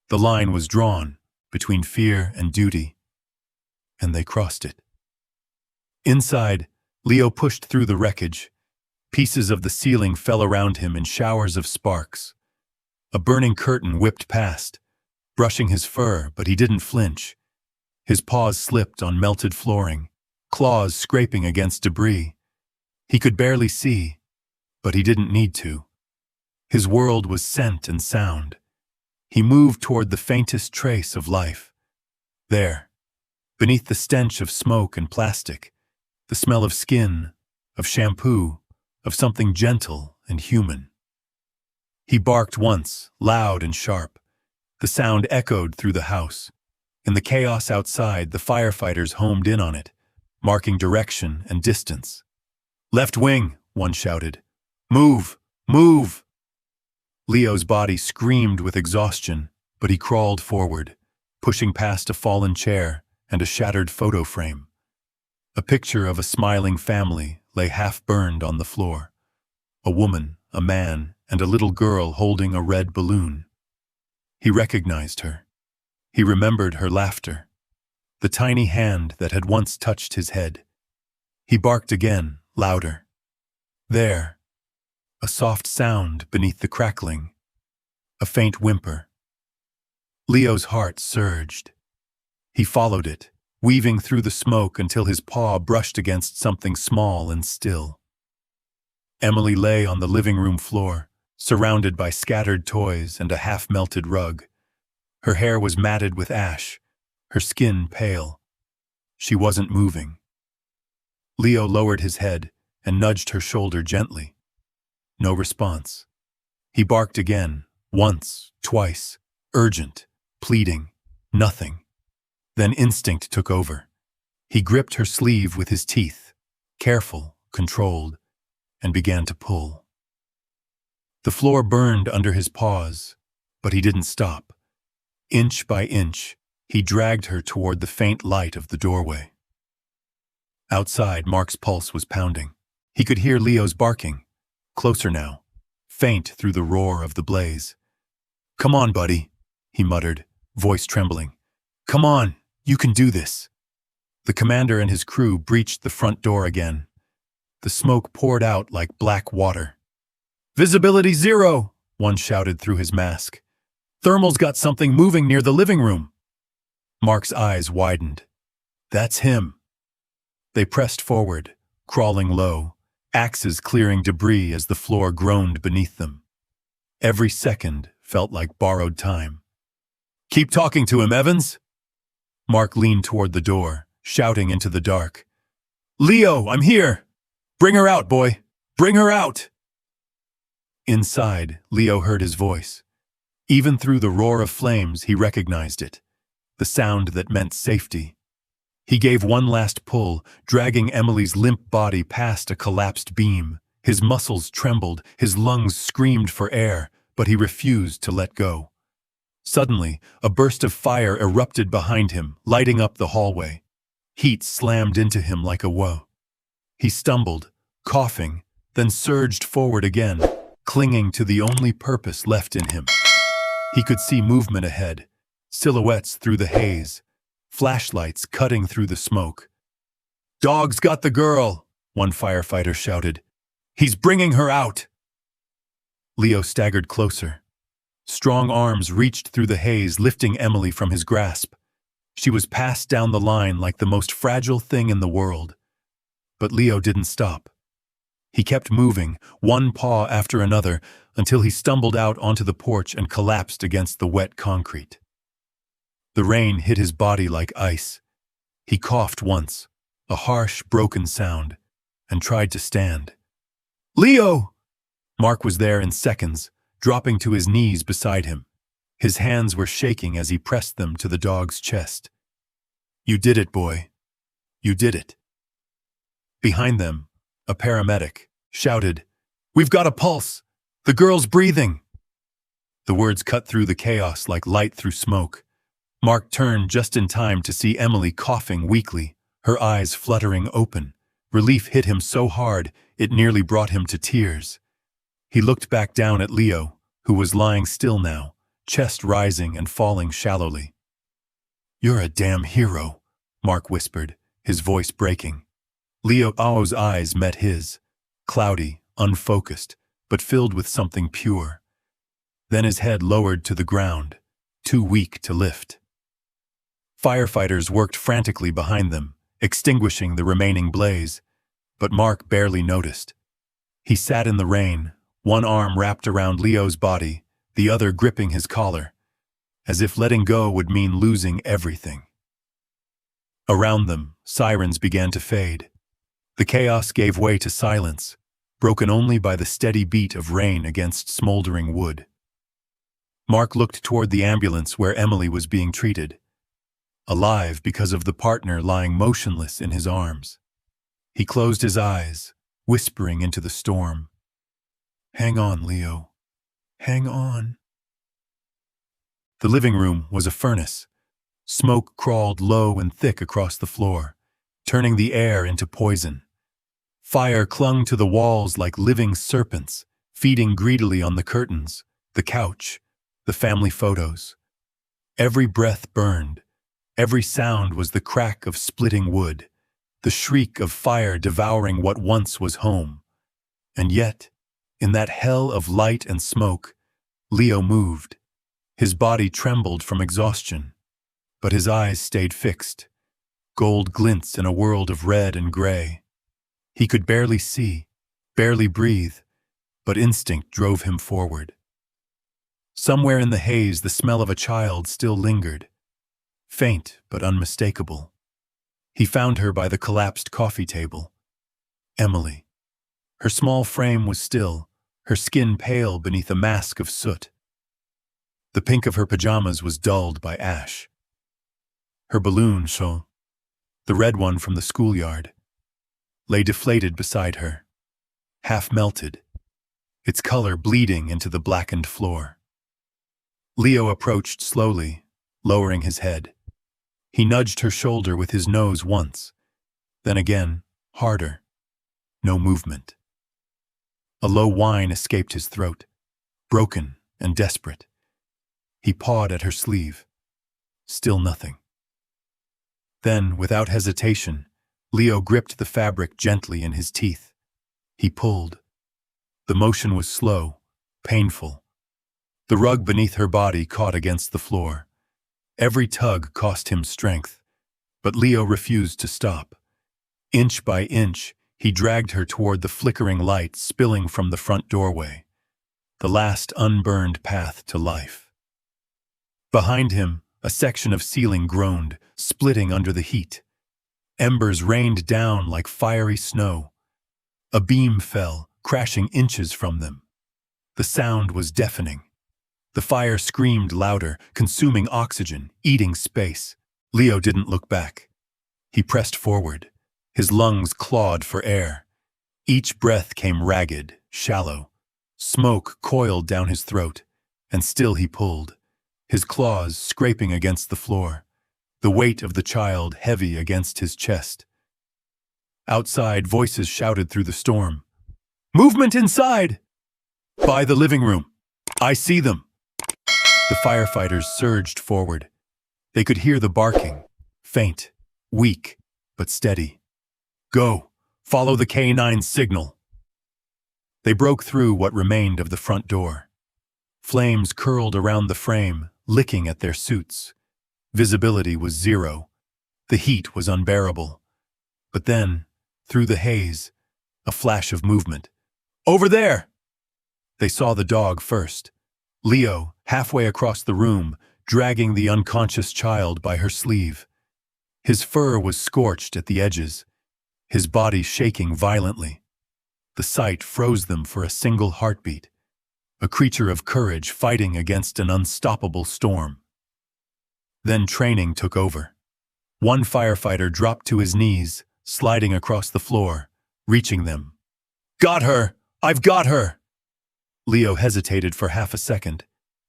A: The line was drawn between fear and duty, and they crossed it. Inside, Leo pushed through the wreckage. Pieces of the ceiling fell around him in showers of sparks. A burning curtain whipped past, brushing his fur, but he didn't flinch. His paws slipped on melted flooring, claws scraping against debris. He could barely see, but he didn't need to. His world was scent and sound. He moved toward the faintest trace of life. There, beneath the stench of smoke and plastic, the smell of skin, of shampoo, of something gentle and human. He barked once, loud and sharp. The sound echoed through the house. In the chaos outside, the firefighters homed in on it, marking direction and distance. "Left wing," one shouted. "Move! Move!" Leo's body screamed with exhaustion, but he crawled forward, pushing past a fallen chair and a shattered photo frame. A picture of a smiling family lay half-burned on the floor. A woman, a man, and a little girl holding a red balloon. He recognized her. He remembered her laughter, the tiny hand that had once touched his head. He barked again, louder. There, a soft sound beneath the crackling, a faint whimper. Leo's heart surged. He followed it, weaving through the smoke until his paw brushed against something small and still. Emily lay on the living room floor, surrounded by scattered toys and a half-melted rug. Her hair was matted with ash, her skin pale. She wasn't moving. Leo lowered his head and nudged her shoulder gently. No response. He barked again, once, twice, urgent, pleading, nothing. Then instinct took over. He gripped her sleeve with his teeth, careful, controlled, and began to pull. The floor burned under his paws, but he didn't stop. Inch by inch, he dragged her toward the faint light of the doorway. Outside, Mark's pulse was pounding. He could hear Leo's barking, closer now, faint through the roar of the blaze. "Come on, buddy," he muttered, voice trembling. "Come on, you can do this." The commander and his crew breached the front door again. The smoke poured out like black water. "Visibility 0, one shouted through his mask. "Thermal's got something moving near the living room." Mark's eyes widened. "That's him." They pressed forward, crawling low, axes clearing debris as the floor groaned beneath them. Every second felt like borrowed time. "Keep talking to him, Evans." Mark leaned toward the door, shouting into the dark. "Leo, I'm here! Bring her out, boy! Bring her out!" Inside, Leo heard his voice. Even through the roar of flames, he recognized it, the sound that meant safety. He gave one last pull, dragging Emily's limp body past a collapsed beam. His muscles trembled, his lungs screamed for air, but he refused to let go. Suddenly, a burst of fire erupted behind him, lighting up the hallway. Heat slammed into him like a woe. He stumbled, coughing, then surged forward again, clinging to the only purpose left in him. He could see movement ahead, silhouettes through the haze, flashlights cutting through the smoke. "Dog's got the girl," one firefighter shouted. "He's bringing her out." Leo staggered closer. Strong arms reached through the haze, lifting Emily from his grasp. She was passed down the line like the most fragile thing in the world. But Leo didn't stop. He kept moving, one paw after another, until he stumbled out onto the porch and collapsed against the wet concrete. The rain hit his body like ice. He coughed once, a harsh, broken sound, and tried to stand. "Leo!" Mark was there in seconds, dropping to his knees beside him. His hands were shaking as he pressed them to the dog's chest. "You did it, boy. You did it." Behind them, a paramedic shouted, "We've got a pulse! The girl's breathing!" The words cut through the chaos like light through smoke. Mark turned just in time to see Emily coughing weakly, her eyes fluttering open. Relief hit him so hard, it nearly brought him to tears. He looked back down at Leo, who was lying still now, chest rising and falling shallowly. "You're a damn hero," Mark whispered, his voice breaking. Leo's eyes met his, cloudy, unfocused, but filled with something pure. Then his head lowered to the ground, too weak to lift. Firefighters worked frantically behind them, extinguishing the remaining blaze, but Mark barely noticed. He sat in the rain, one arm wrapped around Leo's body, the other gripping his collar, as if letting go would mean losing everything. Around them, sirens began to fade. The chaos gave way to silence, broken only by the steady beat of rain against smoldering wood. Mark looked toward the ambulance where Emily was being treated, alive because of the partner lying motionless in his arms. He closed his eyes, whispering into the storm, "Hang on, Leo. Hang on." The living room was a furnace. Smoke crawled low and thick across the floor, turning the air into poison. Fire clung to the walls like living serpents, feeding greedily on the curtains, the couch, the family photos. Every breath burned. Every sound was the crack of splitting wood, the shriek of fire devouring what once was home. And yet, in that hell of light and smoke, Leo moved. His body trembled from exhaustion, but his eyes stayed fixed, gold glints in a world of red and gray. He could barely see, barely breathe, but instinct drove him forward. Somewhere in the haze, the smell of a child still lingered, faint but unmistakable. He found her by the collapsed coffee table. Emily. Her small frame was still, her skin pale beneath a mask of soot. The pink of her pajamas was dulled by ash. Her balloon, the red one from the schoolyard, lay deflated beside her, half melted, its color bleeding into the blackened floor. Leo approached slowly, lowering his head. He nudged her shoulder with his nose once, then again, harder. No movement. A low whine escaped his throat, broken and desperate. He pawed at her sleeve. Still nothing. Then, without hesitation, Leo gripped the fabric gently in his teeth. He pulled. The motion was slow, painful. The rug beneath her body caught against the floor. Every tug cost him strength, but Leo refused to stop. Inch by inch, he dragged her toward the flickering light spilling from the front doorway, the last unburned path to life. Behind him, a section of ceiling groaned, splitting under the heat. Embers rained down like fiery snow. A beam fell, crashing inches from them. The sound was deafening. The fire screamed louder, consuming oxygen, eating space. Leo didn't look back. He pressed forward. His lungs clawed for air. Each breath came ragged, shallow. Smoke coiled down his throat, and still he pulled, his claws scraping against the floor, the weight of the child heavy against his chest. Outside, voices shouted through the storm. Movement inside! By the living room. I see them. The firefighters surged forward. They could hear the barking, faint, weak, but steady. Go! Follow the K9 signal. They broke through what remained of the front door. Flames curled around the frame, licking at their suits. Visibility was zero. The heat was unbearable. But then, through the haze, a flash of movement. Over there! They saw the dog first. Leo, halfway across the room, dragging the unconscious child by her sleeve. His fur was scorched at the edges, his body shaking violently. The sight froze them for a single heartbeat, a creature of courage fighting against an unstoppable storm. Then training took over. One firefighter dropped to his knees, sliding across the floor, reaching them. Got her! I've got her! Leo hesitated for half a second,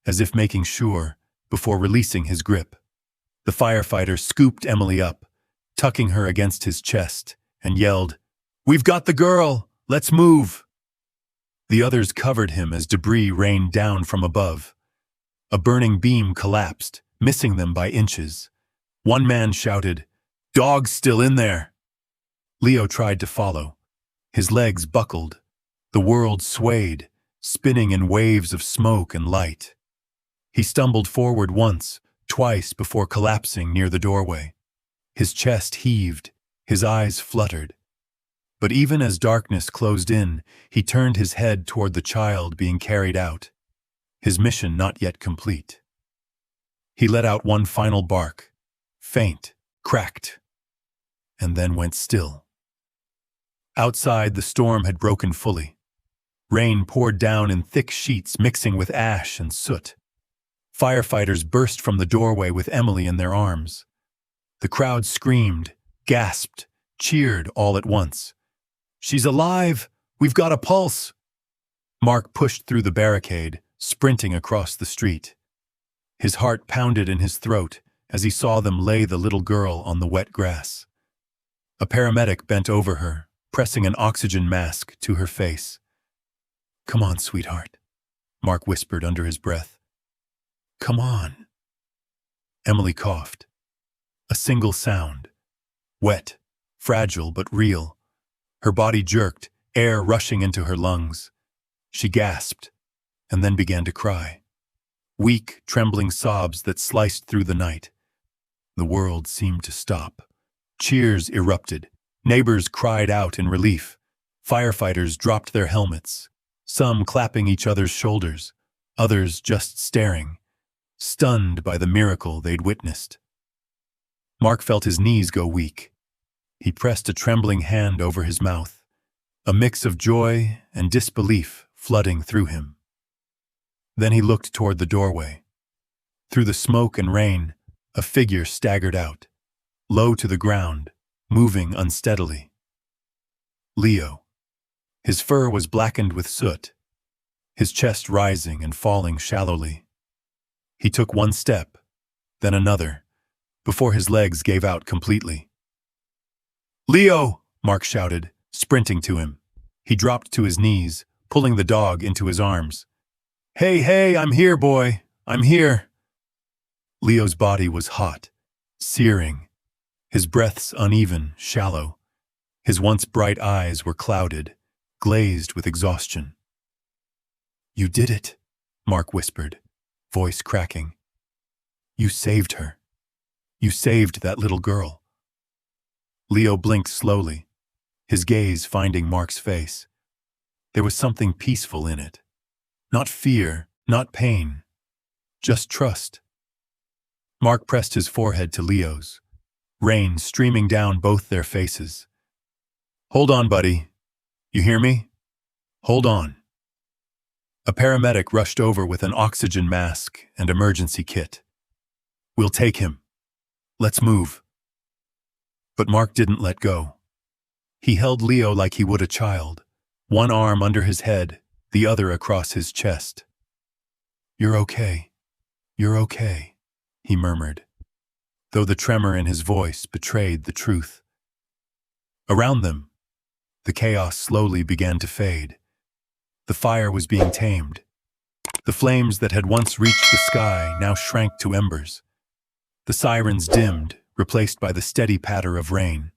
A: as if making sure, before releasing his grip. The firefighter scooped Emily up, tucking her against his chest, and yelled, We've got the girl! Let's move! The others covered him as debris rained down from above. A burning beam collapsed, missing them by inches. One man shouted, Dog's still in there! Leo tried to follow. His legs buckled. The world swayed, spinning in waves of smoke and light. He stumbled forward once, twice before collapsing near the doorway. His chest heaved, his eyes fluttered. But even as darkness closed in, he turned his head toward the child being carried out, his mission not yet complete. He let out one final bark, faint, cracked, and then went still. Outside, the storm had broken fully. Rain poured down in thick sheets mixing with ash and soot. Firefighters burst from the doorway with Emily in their arms. The crowd screamed, gasped, cheered all at once. She's alive! We've got a pulse! Mark pushed through the barricade, sprinting across the street. His heart pounded in his throat as he saw them lay the little girl on the wet grass. A paramedic bent over her, pressing an oxygen mask to her face. Come on, sweetheart, Mark whispered under his breath. Come on. Emily coughed. A single sound. Wet, fragile but real. Her body jerked, air rushing into her lungs. She gasped, and then began to cry. Weak, trembling sobs that sliced through the night. The world seemed to stop. Cheers erupted. Neighbors cried out in relief. Firefighters dropped their helmets, some clapping each other's shoulders, others just staring, stunned by the miracle they'd witnessed. Mark felt his knees go weak. He pressed a trembling hand over his mouth, a mix of joy and disbelief flooding through him. Then he looked toward the doorway. Through the smoke and rain, a figure staggered out, low to the ground, moving unsteadily. Leo. His fur was blackened with soot, his chest rising and falling shallowly. He took one step, then another, before his legs gave out completely. Leo! Mark shouted, sprinting to him. He dropped to his knees, pulling the dog into his arms. Hey, I'm here, boy. I'm here. Leo's body was hot, searing, his breaths uneven, shallow. His once bright eyes were clouded, glazed with exhaustion. You did it, Mark whispered, voice cracking. You saved her. You saved that little girl. Leo blinked slowly, his gaze finding Mark's face. There was something peaceful in it. Not fear, not pain, just trust. Mark pressed his forehead to Leo's, rain streaming down both their faces. Hold on, buddy. You hear me? Hold on. A paramedic rushed over with an oxygen mask and emergency kit. We'll take him. Let's move. But Mark didn't let go. He held Leo like he would a child, one arm under his head, the other across his chest. You're okay. You're okay, he murmured, though the tremor in his voice betrayed the truth. Around them, the chaos slowly began to fade. The fire was being tamed. The flames that had once reached the sky now shrank to embers. The sirens dimmed, replaced by the steady patter of rain.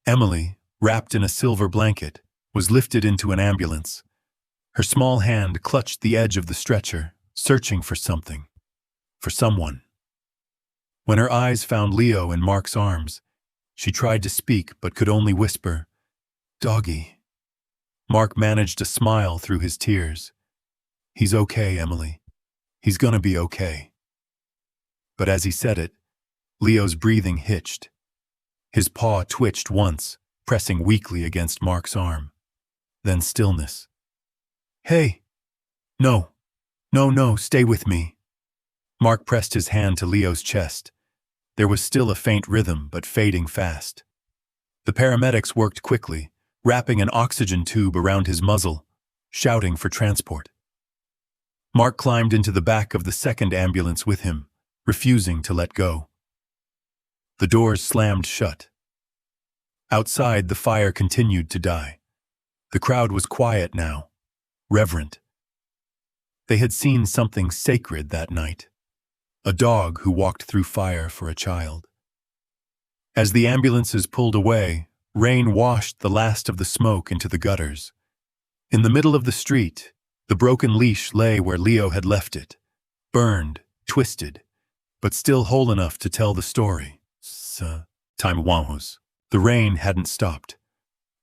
A: Emily, wrapped in a silver blanket, was lifted into an ambulance. Her small hand clutched the edge of the stretcher, searching for something, for someone. When her eyes found Leo in Mark's arms, she tried to speak but could only whisper, "Doggy." Mark managed a smile through his tears. "He's okay, Emily. He's gonna be okay." But as he said it, Leo's breathing hitched. His paw twitched once, pressing weakly against Mark's arm. Then stillness. "Hey! No, no, stay with me." Mark pressed his hand to Leo's chest. There was still a faint rhythm, but fading fast. The paramedics worked quickly, wrapping an oxygen tube around his muzzle, shouting for transport. Mark climbed into the back of the second ambulance with him, refusing to let go. The doors slammed shut. Outside, the fire continued to die. The crowd was quiet now, reverent. They had seen something sacred that night. A dog who walked through fire for a child. As the ambulances pulled away, rain washed the last of the smoke into the gutters. In the middle of the street, the broken leash lay where Leo had left it, burned, twisted, but still whole enough to tell the story. Time wahos. The rain hadn't stopped.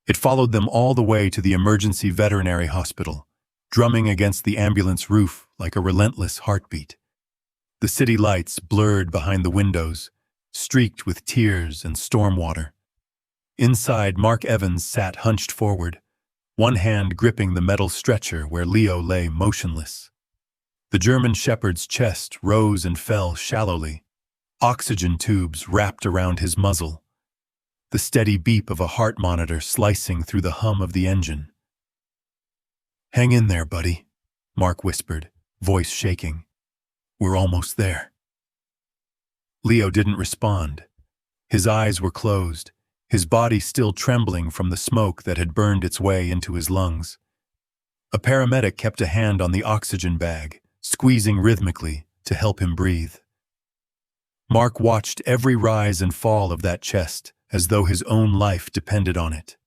A: It followed them all the way to the emergency veterinary hospital, drumming against the ambulance roof like a relentless heartbeat. The city lights blurred behind the windows, streaked with tears and storm water. Inside, Mark Evans sat hunched forward, one hand gripping the metal stretcher where Leo lay motionless. The German shepherd's chest rose and fell shallowly, oxygen tubes wrapped around his muzzle, the steady beep of a heart monitor slicing through the hum of the engine. "Hang in there, buddy," Mark whispered, voice shaking. "We're almost there." Leo didn't respond. His eyes were closed, his body still trembling from the smoke that had burned its way into his lungs. A paramedic kept a hand on the oxygen bag, squeezing rhythmically to help him breathe. Mark watched every rise and fall of that chest as though his own life depended on it.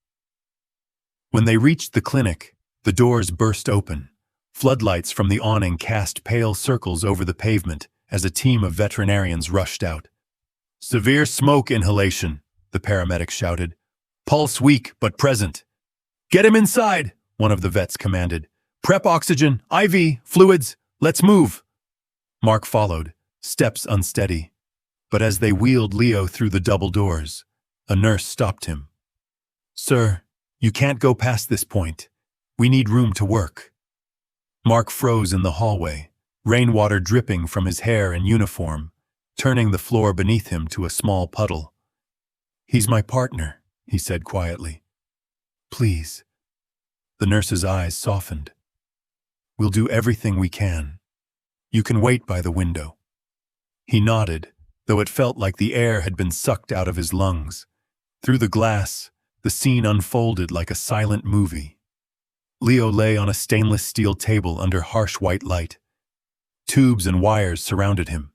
A: When they reached the clinic, the doors burst open. Floodlights from the awning cast pale circles over the pavement as a team of veterinarians rushed out. "Severe smoke inhalation," the paramedic shouted. "Pulse weak but present." "Get him inside," one of the vets commanded. "Prep oxygen, IV, fluids, let's move." Mark followed, steps unsteady. But as they wheeled Leo through the double doors, a nurse stopped him. "Sir, you can't go past this point. We need room to work." Mark froze in the hallway, rainwater dripping from his hair and uniform, turning the floor beneath him to a small puddle. "He's my partner," he said quietly. "Please." The nurse's eyes softened. "We'll do everything we can. You can wait by the window." He nodded, though it felt like the air had been sucked out of his lungs. Through the glass, the scene unfolded like a silent movie. Leo lay on a stainless steel table under harsh white light. Tubes and wires surrounded him.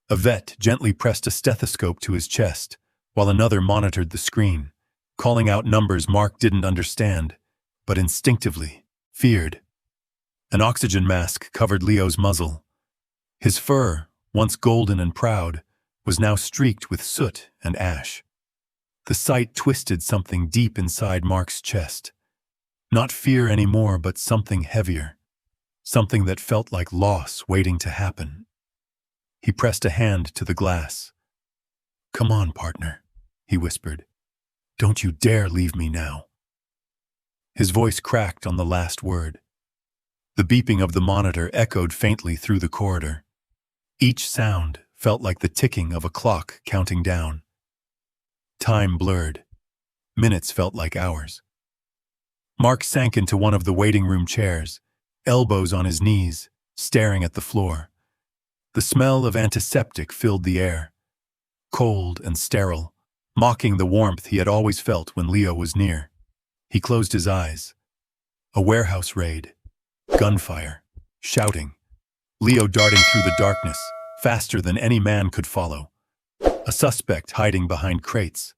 A: A vet gently pressed a stethoscope to his chest, while another monitored the screen, calling out numbers Mark didn't understand, but instinctively feared. An oxygen mask covered Leo's muzzle. His fur, once golden and proud, was now streaked with soot and ash. The sight twisted something deep inside Mark's chest. Not fear anymore, but something heavier. Something that felt like loss waiting to happen. He pressed a hand to the glass. "Come on, partner," he whispered. "Don't you dare leave me now." His voice cracked on the last word. The beeping of the monitor echoed faintly through the corridor. Each sound felt like the ticking of a clock counting down. Time blurred. Minutes felt like hours. Mark sank into one of the waiting room chairs, elbows on his knees, staring at the floor. The smell of antiseptic filled the air, cold and sterile, mocking the warmth he had always felt when Leo was near. He closed his eyes. A warehouse raid. Gunfire. Shouting. Leo darting through the darkness, faster than any man could follow. A suspect hiding behind crates.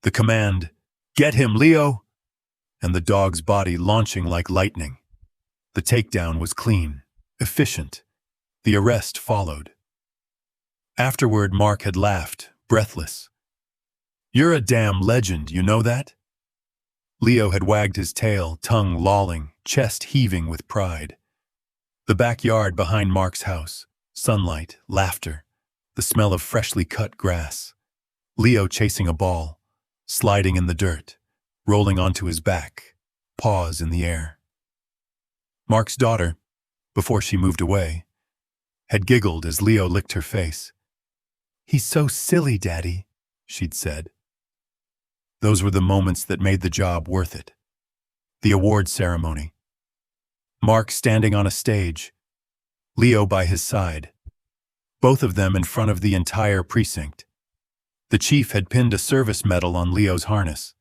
A: The command, "Get him, Leo!" And the dog's body launching like lightning. The takedown was clean, efficient. The arrest followed. Afterward, Mark had laughed, breathless. "You're a damn legend, you know that?" Leo had wagged his tail, tongue lolling, chest heaving with pride. The backyard behind Mark's house, sunlight, laughter, the smell of freshly cut grass. Leo chasing a ball, sliding in the dirt, rolling onto his back, paws in the air. Mark's daughter, before she moved away, had giggled as Leo licked her face. "He's so silly, Daddy," she'd said. Those were the moments that made the job worth it. The award ceremony. Mark standing on a stage, Leo by his side, both of them in front of the entire precinct. The chief had pinned a service medal on Leo's harness.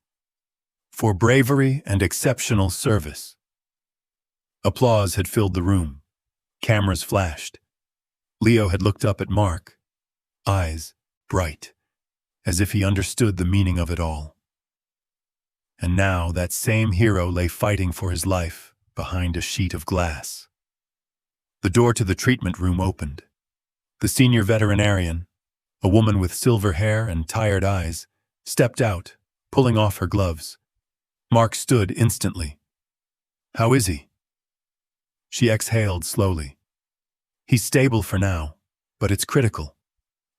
A: For bravery and exceptional service. Applause had filled the room. Cameras flashed. Leo had looked up at Mark, eyes bright, as if he understood the meaning of it all. And now that same hero lay fighting for his life behind a sheet of glass. The door to the treatment room opened. The senior veterinarian, a woman with silver hair and tired eyes, stepped out, pulling off her gloves. Mark stood instantly. "How is he?" She exhaled slowly. "He's stable for now, but it's critical.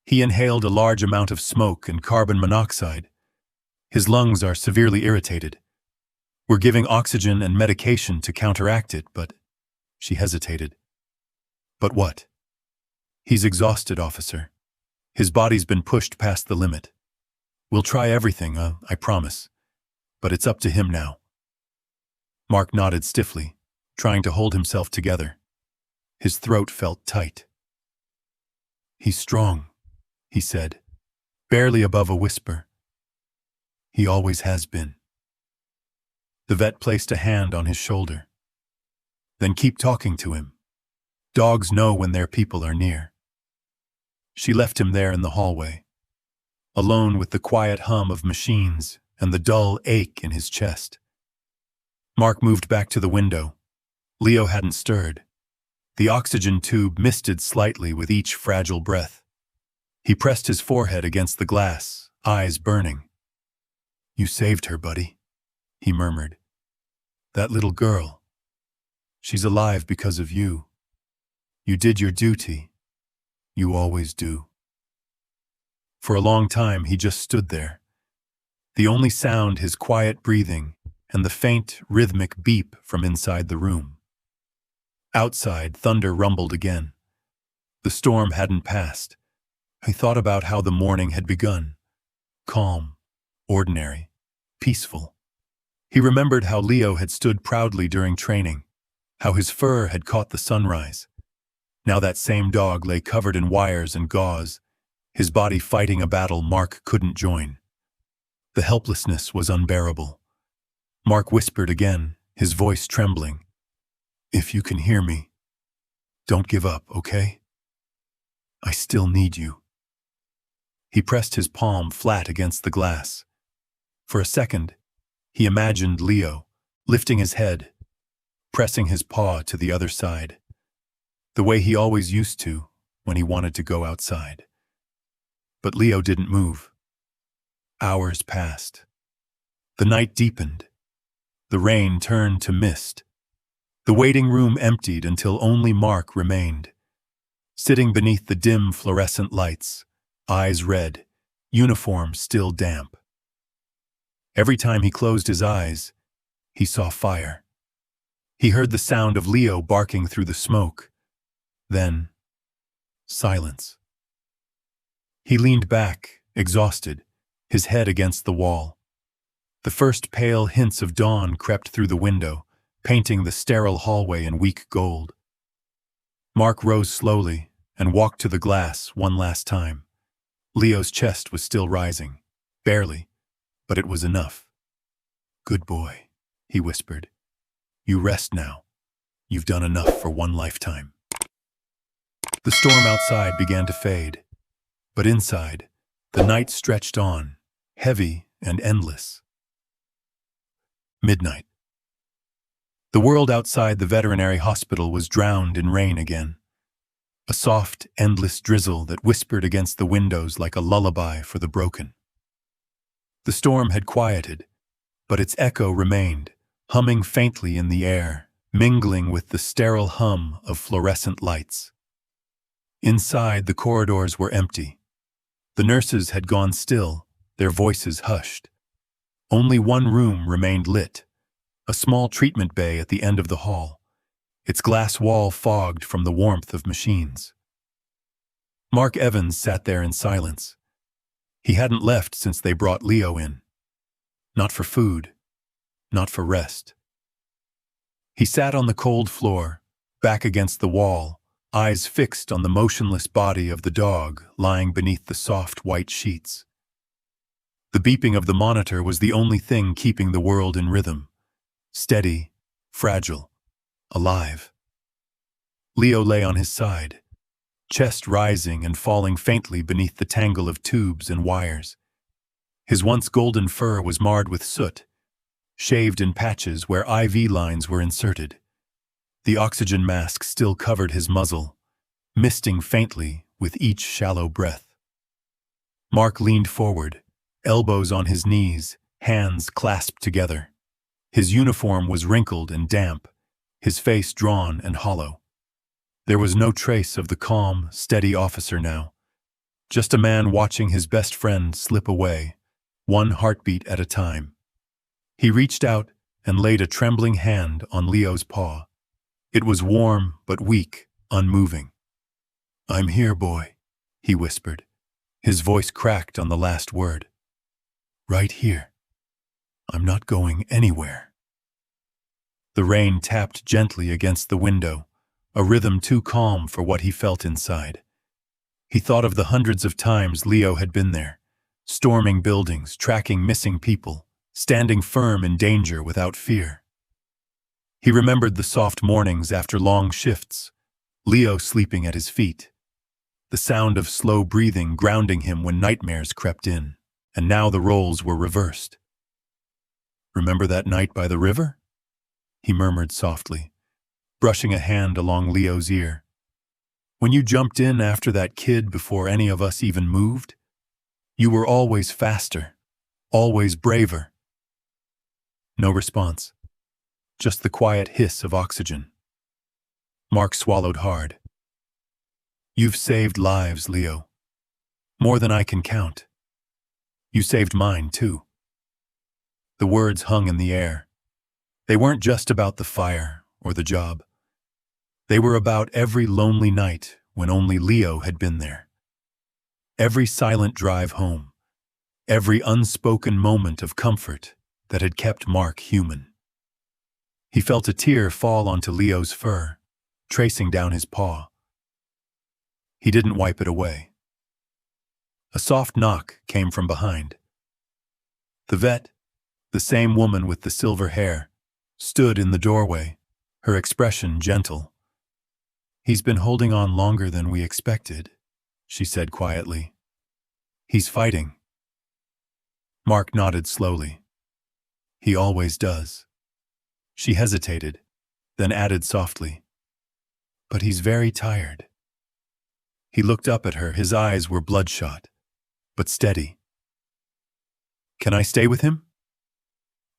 A: He inhaled a large amount of smoke and carbon monoxide. His lungs are severely irritated. We're giving oxygen and medication to counteract it, but..." She hesitated. "But what?" "He's exhausted, officer. His body's been pushed past the limit. We'll try everything, I promise. But it's up to him now." Mark nodded stiffly, trying to hold himself together. His throat felt tight. "He's strong," he said, barely above a whisper. "He always has been." The vet placed a hand on his shoulder. "Then keep talking to him. Dogs know when their people are near." She left him there in the hallway, alone with the quiet hum of machines and the dull ache in his chest. Mark moved back to the window. Leo hadn't stirred. The oxygen tube misted slightly with each fragile breath. He pressed his forehead against the glass, eyes burning. "You saved her, buddy," he murmured. "That little girl. She's alive because of you. You did your duty. You always do." For a long time, he just stood there. The only sound, his quiet breathing and the faint, rhythmic beep from inside the room. Outside, thunder rumbled again. The storm hadn't passed. He thought about how the morning had begun. Calm, ordinary, peaceful. He remembered how Leo had stood proudly during training, how his fur had caught the sunrise. Now that same dog lay covered in wires and gauze, his body fighting a battle Mark couldn't join. The helplessness was unbearable. Mark whispered again, his voice trembling. "If you can hear me, don't give up, okay? I still need you." He pressed his palm flat against the glass. For a second, he imagined Leo, lifting his head, pressing his paw to the other side, the way he always used to when he wanted to go outside. But Leo didn't move. Hours passed. The night deepened. The rain turned to mist. The waiting room emptied until only Mark remained, sitting beneath the dim fluorescent lights, eyes red, uniform still damp. Every time he closed his eyes, he saw fire. He heard the sound of Leo barking through the smoke. Then, silence. He leaned back, exhausted, his head against the wall. The first pale hints of dawn crept through the window, painting the sterile hallway in weak gold. Mark rose slowly and walked to the glass one last time. Leo's chest was still rising, barely, but it was enough. "Good boy," he whispered. You rest now. You've done enough for one lifetime." The storm outside began to fade, but inside, the night stretched on, heavy and endless. Midnight. The world outside the veterinary hospital was drowned in rain again. A soft, endless drizzle that whispered against the windows like a lullaby for the broken. The storm had quieted, but its echo remained, humming faintly in the air, mingling with the sterile hum of fluorescent lights. Inside, the corridors were empty. The nurses had gone still, their voices hushed. Only one room remained lit, a small treatment bay at the end of the hall, its glass wall fogged from the warmth of machines. Mark Evans sat there in silence. He hadn't left since they brought Leo in. Not for food, not for rest. He sat on the cold floor, back against the wall, eyes fixed on the motionless body of the dog lying beneath the soft white sheets. The beeping of the monitor was the only thing keeping the world in rhythm. Steady, fragile, alive. Leo lay on his side, chest rising and falling faintly beneath the tangle of tubes and wires. His once golden fur was marred with soot, shaved in patches where IV lines were inserted. The oxygen mask still covered his muzzle, misting faintly with each shallow breath. Mark leaned forward, elbows on his knees, hands clasped together. His uniform was wrinkled and damp, his face drawn and hollow. There was no trace of the calm, steady officer now. Just a man watching his best friend slip away, one heartbeat at a time. He reached out and laid a trembling hand on Leo's paw. It was warm but weak, unmoving. "I'm here, boy," he whispered. His voice cracked on the last word. "Right here. I'm not going anywhere." The rain tapped gently against the window, a rhythm too calm for what he felt inside. He thought of the hundreds of times Leo had been there, storming buildings, tracking missing people, standing firm in danger without fear. He remembered the soft mornings after long shifts, Leo sleeping at his feet, the sound of slow breathing grounding him when nightmares crept in, and now the roles were reversed. "Remember that night by the river?" he murmured softly, brushing a hand along Leo's ear. "When you jumped in after that kid before any of us even moved? You were always faster, always braver." No response. Just the quiet hiss of oxygen. Mark swallowed hard. "You've saved lives, Leo. More than I can count. You saved mine, too." The words hung in the air. They weren't just about the fire or the job. They were about every lonely night when only Leo had been there. Every silent drive home. Every unspoken moment of comfort that had kept Mark human. He felt a tear fall onto Leo's fur, tracing down his paw. He didn't wipe it away. A soft knock came from behind. The vet, the same woman with the silver hair, stood in the doorway, her expression gentle. "He's been holding on longer than we expected," she said quietly. "He's fighting." Mark nodded slowly. "He always does." She hesitated, then added softly, "But he's very tired." He looked up at her, his eyes were bloodshot, but steady. "Can I stay with him?"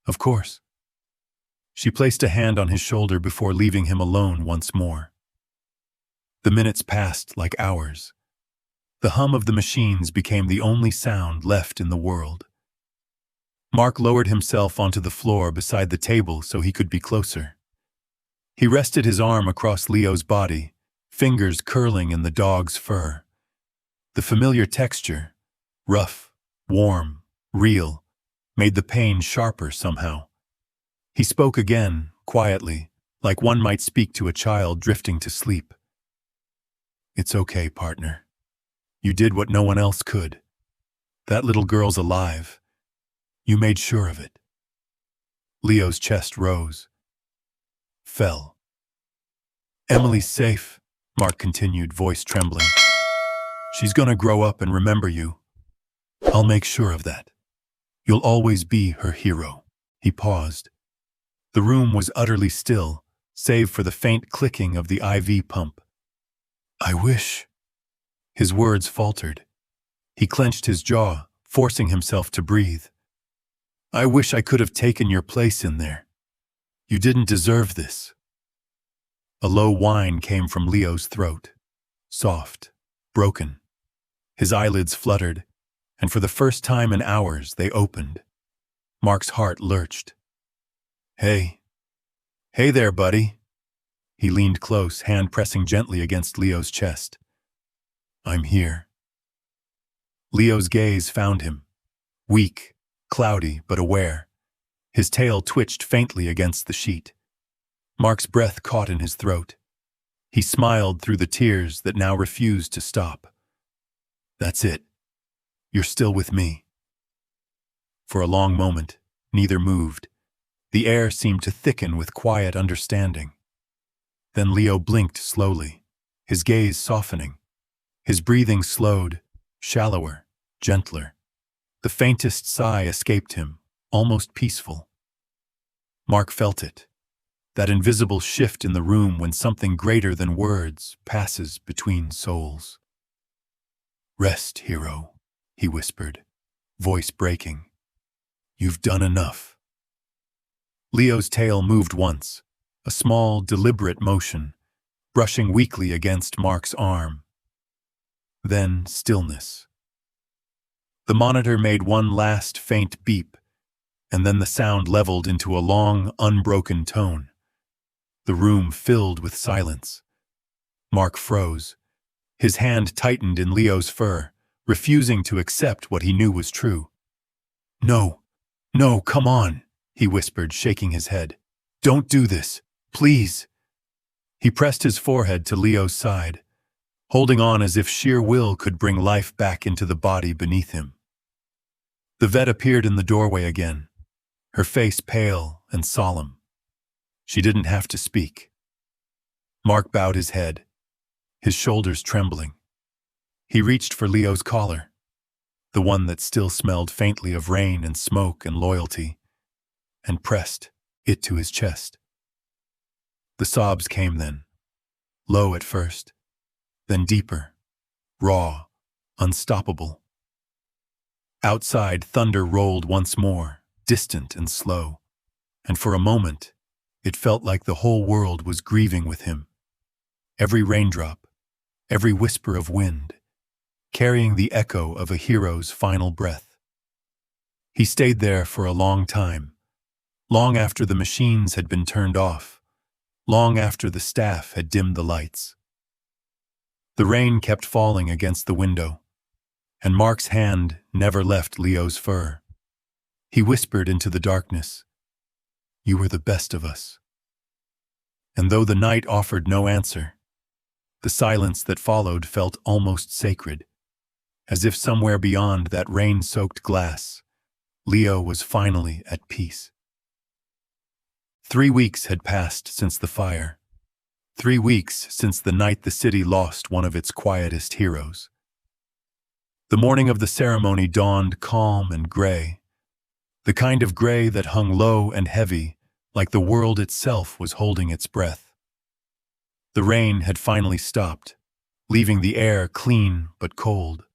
A: "Of course." She placed a hand on his shoulder before leaving him alone once more. The minutes passed like hours. The hum of the machines became the only sound left in the world. Mark lowered himself onto the floor beside the table so he could be closer. He rested his arm across Leo's body, fingers curling in the dog's fur. The familiar texture, rough, warm, real, made the pain sharper somehow. He spoke again, quietly, like one might speak to a child drifting to sleep. "It's okay, partner. You did what no one else could. That little girl's alive. You made sure of it." Leo's chest rose. fell. Emily's safe, Mark continued, voice trembling. She's gonna grow up and remember you. I'll make sure of that. You'll always be her hero. He paused. The room was utterly still, save for the faint clicking of the IV pump. I wish. His words faltered. He clenched his jaw, forcing himself to breathe. I wish I could have taken your place in there. You didn't deserve this. A low whine came from Leo's throat. Soft, broken. His eyelids fluttered, and for the first time in hours they opened. Mark's heart lurched. Hey. Hey there, buddy. He leaned close, hand pressing gently against Leo's chest. I'm here. Leo's gaze found him. Weak, cloudy, but aware. His tail twitched faintly against the sheet. Mark's breath caught in his throat. He smiled through the tears that now refused to stop. That's it. You're still with me. For a long moment, neither moved. The air seemed to thicken with quiet understanding. Then Leo blinked slowly, his gaze softening. His breathing slowed, shallower, gentler. The faintest sigh escaped him, almost peaceful. Mark felt it, that invisible shift in the room when something greater than words passes between souls. Rest, hero, he whispered, voice breaking. You've done enough. Leo's tail moved once, a small, deliberate motion, brushing weakly against Mark's arm. Then stillness. The monitor made one last faint beep, and then the sound leveled into a long, unbroken tone. The room filled with silence. Mark froze. His hand tightened in Leo's fur, refusing to accept what he knew was true. No, come on, he whispered, shaking his head. Don't do this, please. He pressed his forehead to Leo's side, holding on as if sheer will could bring life back into the body beneath him. The vet appeared in the doorway again, her face pale and solemn. She didn't have to speak. Mark bowed his head, his shoulders trembling. He reached for Leo's collar, the one that still smelled faintly of rain and smoke and loyalty, and pressed it to his chest. The sobs came then, low at first, then deeper, raw, unstoppable. Outside, thunder rolled once more, distant and slow, and for a moment, it felt like the whole world was grieving with him. Every raindrop, every whisper of wind, carrying the echo of a hero's final breath. He stayed there for a long time, long after the machines had been turned off, long after the staff had dimmed the lights. The rain kept falling against the window, and Mark's hand never left Leo's fur. He whispered into the darkness, "You were the best of us." And though the night offered no answer, the silence that followed felt almost sacred, as if somewhere beyond that rain-soaked glass, Leo was finally at peace. 3 weeks had passed since the fire. 3 weeks since the night the city lost one of its quietest heroes. The morning of the ceremony dawned calm and gray, the kind of gray that hung low and heavy, like the world itself was holding its breath. The rain had finally stopped, leaving the air clean but cold.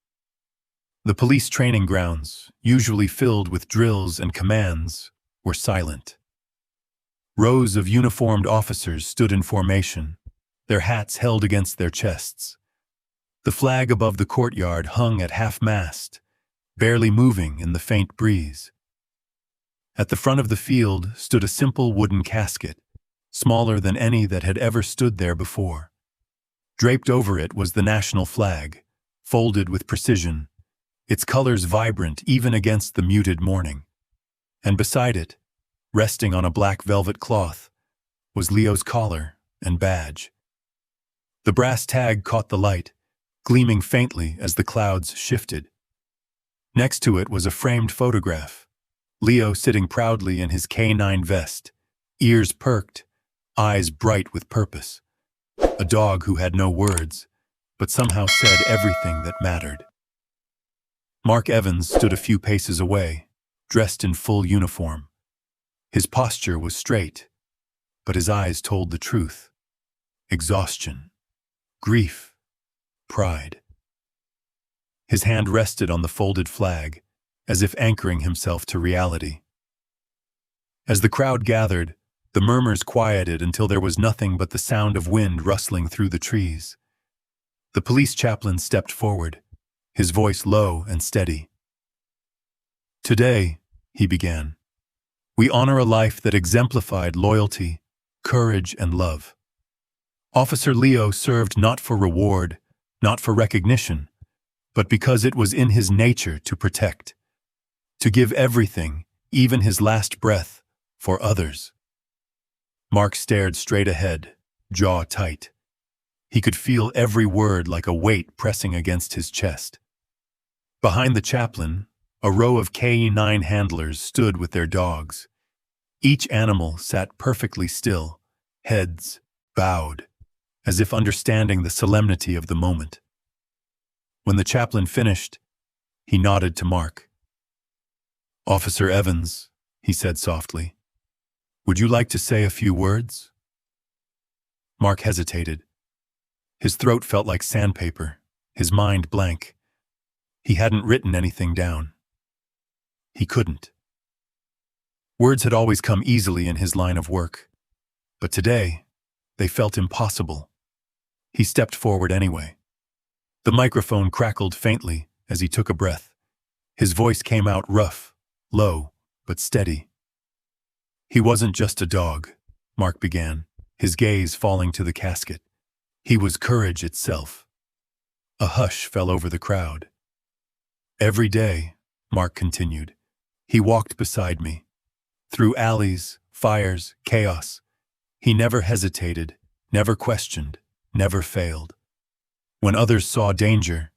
A: The police training grounds, usually filled with drills and commands, were silent. Rows of uniformed officers stood in formation, their hats held against their chests. The flag above the courtyard hung at half-mast, barely moving in the faint breeze. At the front of the field stood a simple wooden casket, smaller than any that had ever stood there before. Draped over it was the national flag, folded with precision, its colors vibrant even against the muted morning. And beside it, resting on a black velvet cloth, was Leo's collar and badge. The brass tag caught the light, gleaming faintly as the clouds shifted. Next to it was a framed photograph, Leo sitting proudly in his K9 vest, ears perked, eyes bright with purpose. A dog who had no words, but somehow said everything that mattered. Mark Evans stood a few paces away, dressed in full uniform. His posture was straight, but his eyes told the truth. Exhaustion, grief, pride. His hand rested on the folded flag, as if anchoring himself to reality. As the crowd gathered, the murmurs quieted until there was nothing but the sound of wind rustling through the trees. The police chaplain stepped forward, his voice low and steady. "Today," he began, "we honor a life that exemplified loyalty, courage, and love. Officer Leo served not for reward, not for recognition, but because it was in his nature to protect, to give everything, even his last breath, for others." Mark stared straight ahead, jaw tight. He could feel every word like a weight pressing against his chest. Behind the chaplain, a row of K9 handlers stood with their dogs. Each animal sat perfectly still, heads bowed, as if understanding the solemnity of the moment. When the chaplain finished, he nodded to Mark. "Officer Evans," he said softly, "would you like to say a few words?" Mark hesitated. His throat felt like sandpaper, his mind blank. He hadn't written anything down. He couldn't. Words had always come easily in his line of work, but today, they felt impossible. He stepped forward anyway. The microphone crackled faintly as he took a breath. His voice came out rough, low, but steady. "He wasn't just a dog," Mark began, his gaze falling to the casket. "He was courage itself." A hush fell over the crowd. "Every day," Mark continued, "he walked beside me. Through alleys, fires, chaos. He never hesitated, never questioned, never failed. When others saw danger,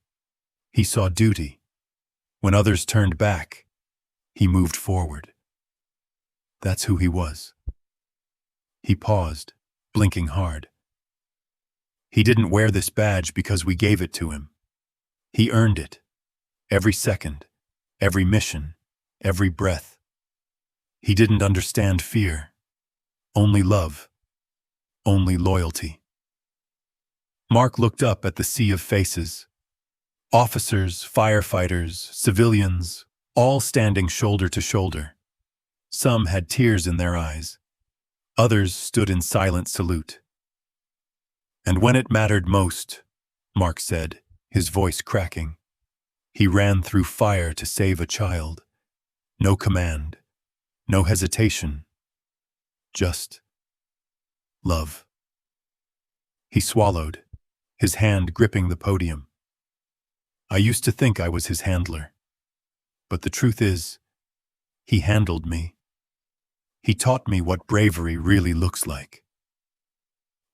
A: he saw duty. When others turned back, he moved forward. That's who he was." He paused, blinking hard. "He didn't wear this badge because we gave it to him. He earned it. Every second, every mission, every breath. He didn't understand fear. Only love. Only loyalty." Mark looked up at the sea of faces. Officers, firefighters, civilians, all standing shoulder to shoulder. Some had tears in their eyes. Others stood in silent salute. "And when it mattered most," Mark said, his voice cracking, "he ran through fire to save a child. No command, no hesitation, just love." He swallowed, his hand gripping the podium. "I used to think I was his handler. But the truth is, he handled me. He taught me what bravery really looks like."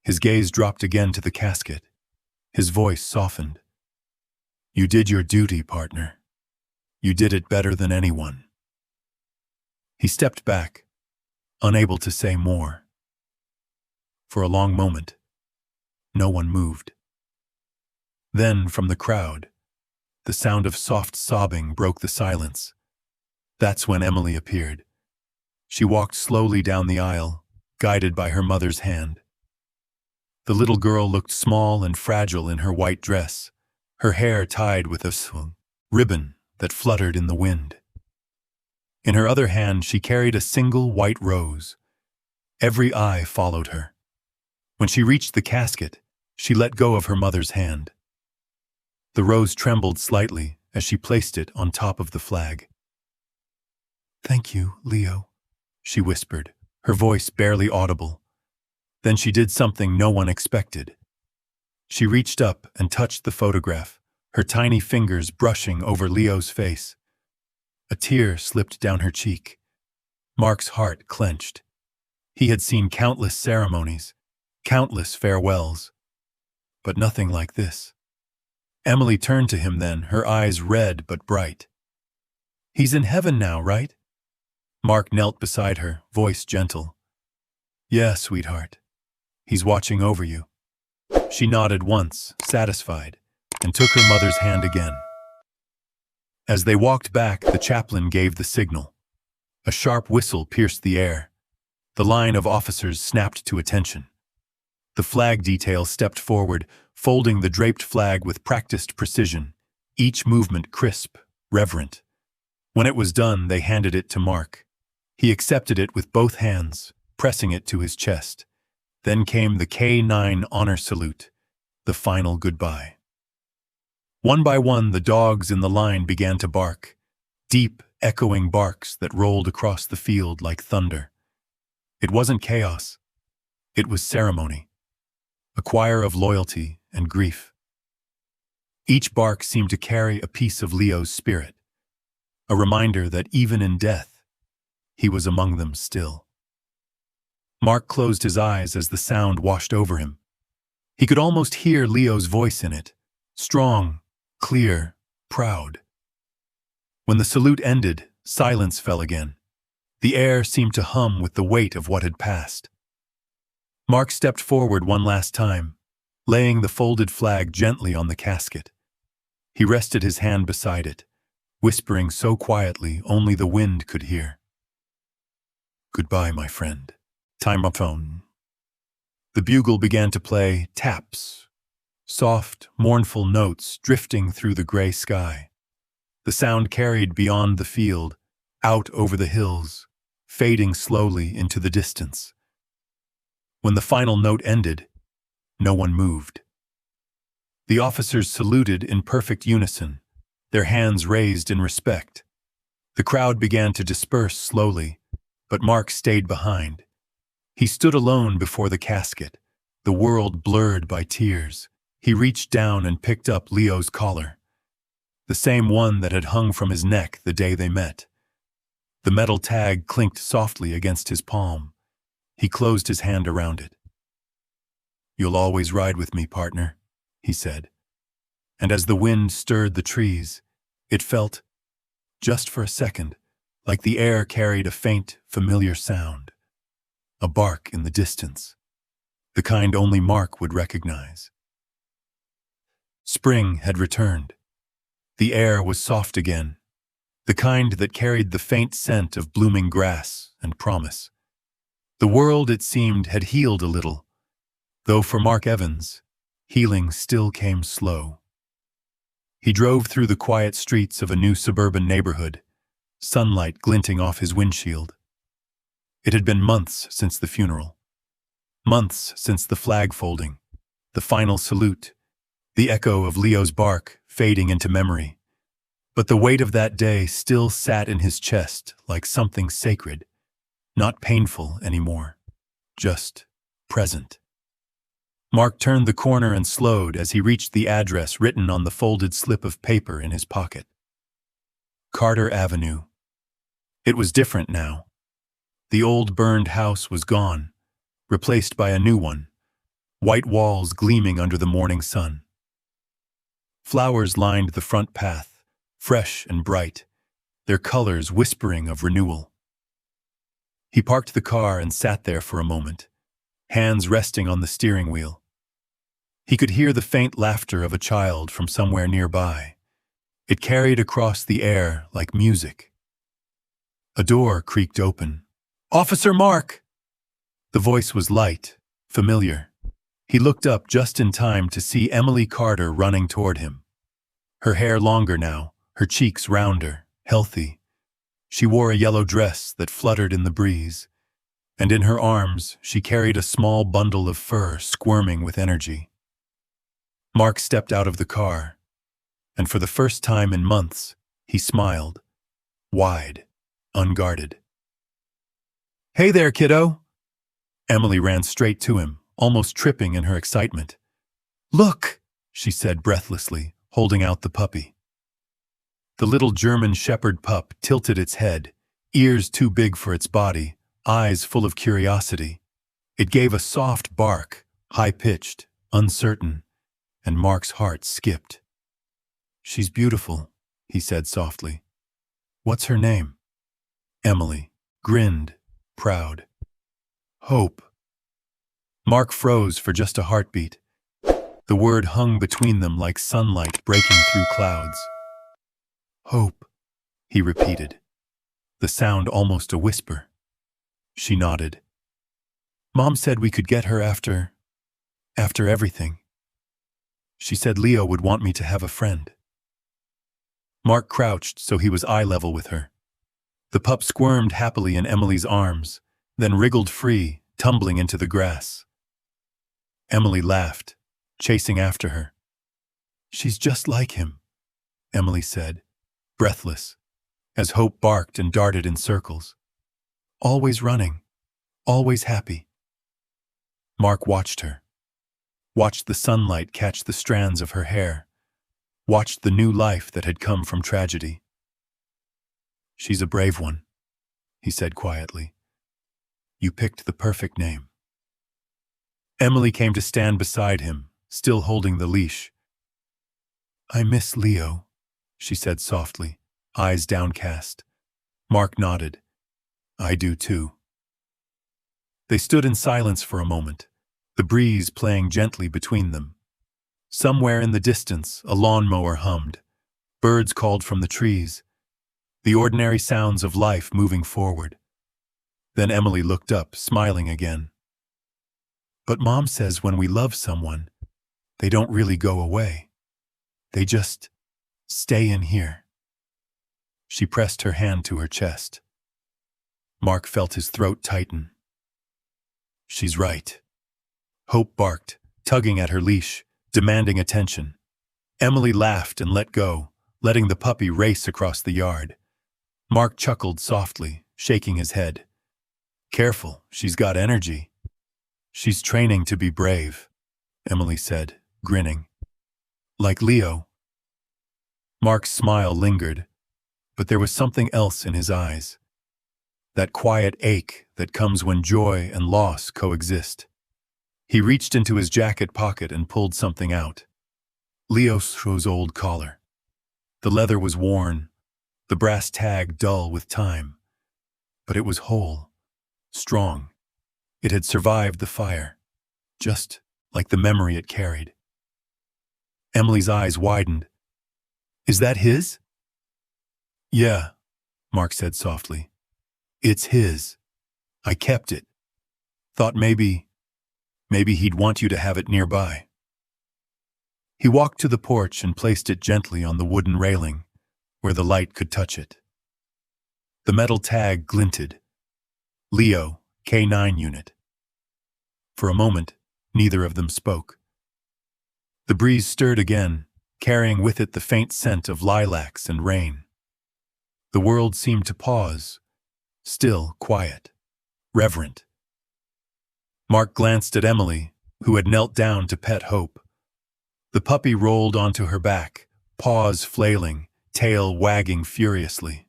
A: His gaze dropped again to the casket. His voice softened. "You did your duty, partner. You did it better than anyone." He stepped back, unable to say more. For a long moment, no one moved. Then, from the crowd, the sound of soft sobbing broke the silence. That's when Emily appeared. She walked slowly down the aisle, guided by her mother's hand. The little girl looked small and fragile in her white dress, her hair tied with a ribbon that fluttered in the wind. In her other hand, she carried a single white rose. Every eye followed her. When she reached the casket, she let go of her mother's hand. The rose trembled slightly as she placed it on top of the flag. "Thank you, Leo," she whispered, her voice barely audible. Then she did something no one expected. She reached up and touched the photograph, her tiny fingers brushing over Leo's face. A tear slipped down her cheek. Mark's heart clenched. He had seen countless ceremonies, countless farewells, but nothing like this. Emily turned to him then, her eyes red but bright. "He's in heaven now, right?" Mark knelt beside her, voice gentle. "Yeah, sweetheart. He's watching over you." She nodded once, satisfied, and took her mother's hand again. As they walked back, the chaplain gave the signal. A sharp whistle pierced the air. The line of officers snapped to attention. The flag detail stepped forward, folding the draped flag with practiced precision, each movement crisp, reverent. When it was done, they handed it to Mark. He accepted it with both hands, pressing it to his chest. Then came the K9 honor salute, the final goodbye. One by one, the dogs in the line began to bark, deep, echoing barks that rolled across the field like thunder. It wasn't chaos. It was ceremony, a choir of loyalty and grief. Each bark seemed to carry a piece of Leo's spirit, a reminder that even in death, he was among them still. Mark closed his eyes as the sound washed over him. He could almost hear Leo's voice in it, strong, clear, proud. When the salute ended, silence fell again. The air seemed to hum with the weight of what had passed. Mark stepped forward one last time, laying the folded flag gently on the casket. He rested his hand beside it, whispering so quietly only the wind could hear. "Goodbye, my friend. Time up phone." The bugle began to play taps, soft, mournful notes drifting through the gray sky. The sound carried beyond the field, out over the hills, fading slowly into the distance. When the final note ended, no one moved. The officers saluted in perfect unison, their hands raised in respect. The crowd began to disperse slowly, but Mark stayed behind. He stood alone before the casket, the world blurred by tears. He reached down and picked up Leo's collar, the same one that had hung from his neck the day they met. The metal tag clinked softly against his palm. He closed his hand around it. "You'll always ride with me, partner," he said. And as the wind stirred the trees, it felt, just for a second, like the air carried a faint, familiar sound. A bark in the distance, the kind only Mark would recognize. Spring had returned. The air was soft again, the kind that carried the faint scent of blooming grass and promise. The world, it seemed, had healed a little, though for Mark Evans, healing still came slow. He drove through the quiet streets of a new suburban neighborhood, sunlight glinting off his windshield. It had been months since the funeral, months since the flag folding, the final salute, the echo of Leo's bark fading into memory. But the weight of that day still sat in his chest like something sacred, not painful anymore, just present. Mark turned the corner and slowed as he reached the address written on the folded slip of paper in his pocket. Carter Avenue. It was different now. The old burned house was gone, replaced by a new one, white walls gleaming under the morning sun. Flowers lined the front path, fresh and bright, their colors whispering of renewal. He parked the car and sat there for a moment, hands resting on the steering wheel. He could hear the faint laughter of a child from somewhere nearby. It carried across the air like music. A door creaked open. "Officer Mark!" The voice was light, familiar. He looked up just in time to see Emily Carter running toward him. Her hair longer now, her cheeks rounder, healthy. She wore a yellow dress that fluttered in the breeze, and in her arms she carried a small bundle of fur squirming with energy. Mark stepped out of the car, and for the first time in months, he smiled, wide, unguarded. "Hey there, kiddo!" Emily ran straight to him, almost tripping in her excitement. "Look!" she said breathlessly, holding out the puppy. The little German shepherd pup tilted its head, ears too big for its body, eyes full of curiosity. It gave a soft bark, high-pitched, uncertain, and Mark's heart skipped. "She's beautiful," he said softly. "What's her name?" Emily grinned, proud. "Hope." Mark froze for just a heartbeat. The word hung between them like sunlight breaking through clouds. Hope, he repeated, the sound almost a whisper. She nodded. Mom said we could get her after everything. She said Leo would want me to have a friend. Mark crouched so he was eye level with her. The pup squirmed happily in Emily's arms, then wriggled free, tumbling into the grass. Emily laughed, chasing after her. She's just like him, Emily said, breathless, as Hope barked and darted in circles. Always running, always happy. Mark watched her, watched the sunlight catch the strands of her hair, watched the new life that had come from tragedy. She's a brave one, he said quietly. You picked the perfect name. Emily came to stand beside him, still holding the leash. I miss Leo, she said softly, eyes downcast. Mark nodded. I do too. They stood in silence for a moment, the breeze playing gently between them. Somewhere in the distance, a lawnmower hummed. Birds called from the trees. The ordinary sounds of life moving forward. Then Emily looked up, smiling again. But Mom says when we love someone, they don't really go away. They just stay in here. She pressed her hand to her chest. Mark felt his throat tighten. She's right. Hope barked, tugging at her leash, demanding attention. Emily laughed and let go, letting the puppy race across the yard. Mark chuckled softly, shaking his head. Careful, she's got energy. She's training to be brave, Emily said, grinning. Like Leo. Mark's smile lingered, but there was something else in his eyes. That quiet ache that comes when joy and loss coexist. He reached into his jacket pocket and pulled something out. Leo's old collar. The leather was worn, the brass tag dull with time. But it was whole, strong. It had survived the fire, just like the memory it carried. Emily's eyes widened. Is that his? Yeah, Mark said softly. It's his. I kept it. Thought maybe he'd want you to have it nearby. He walked to the porch and placed it gently on the wooden railing, where the light could touch it. The metal tag glinted. Leo, K9 unit. For a moment, neither of them spoke. The breeze stirred again, carrying with it the faint scent of lilacs and rain. The world seemed to pause, still quiet, reverent. Mark glanced at Emily, who had knelt down to pet Hope. The puppy rolled onto her back, paws flailing, tail wagging furiously.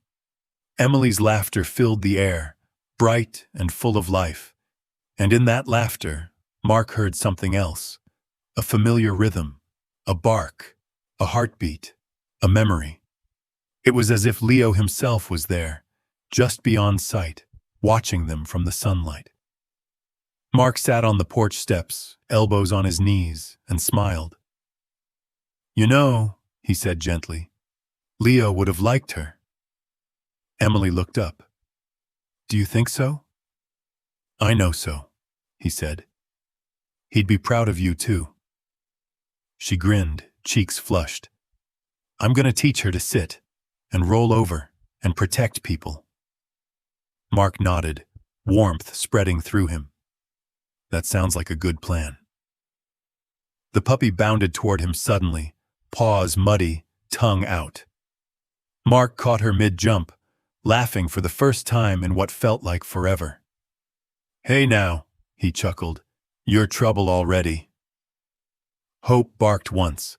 A: Emily's laughter filled the air, bright and full of life. And in that laughter, Mark heard something else. A familiar rhythm, a bark, a heartbeat, a memory. It was as if Leo himself was there, just beyond sight, watching them from the sunlight. Mark sat on the porch steps, elbows on his knees, and smiled. You know, he said gently, Leo would have liked her. Emily looked up. Do you think so? I know so, he said. He'd be proud of you too. She grinned, cheeks flushed. I'm going to teach her to sit, and roll over, and protect people. Mark nodded, warmth spreading through him. That sounds like a good plan. The puppy bounded toward him suddenly, paws muddy, tongue out. Mark caught her mid-jump, laughing for the first time in what felt like forever. Hey now, he chuckled. You're trouble already. Hope barked once.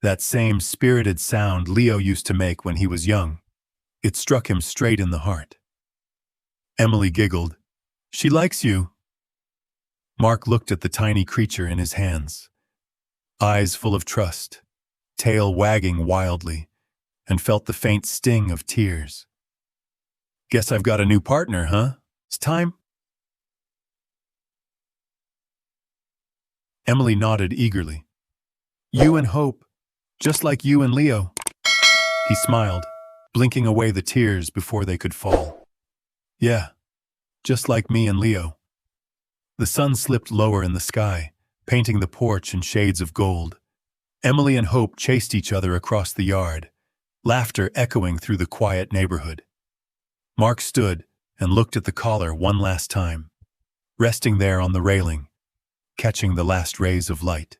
A: That same spirited sound Leo used to make when he was young. It struck him straight in the heart. Emily giggled. She likes you. Mark looked at the tiny creature in his hands. Eyes full of trust, tail wagging wildly, and felt the faint sting of tears. Guess I've got a new partner, huh? It's time. Emily nodded eagerly. You and Hope, just like you and Leo. He smiled, blinking away the tears before they could fall. Yeah, just like me and Leo. The sun slipped lower in the sky, painting the porch in shades of gold. Emily and Hope chased each other across the yard, laughter echoing through the quiet neighborhood. Mark stood and looked at the collar one last time, resting there on the railing, catching the last rays of light.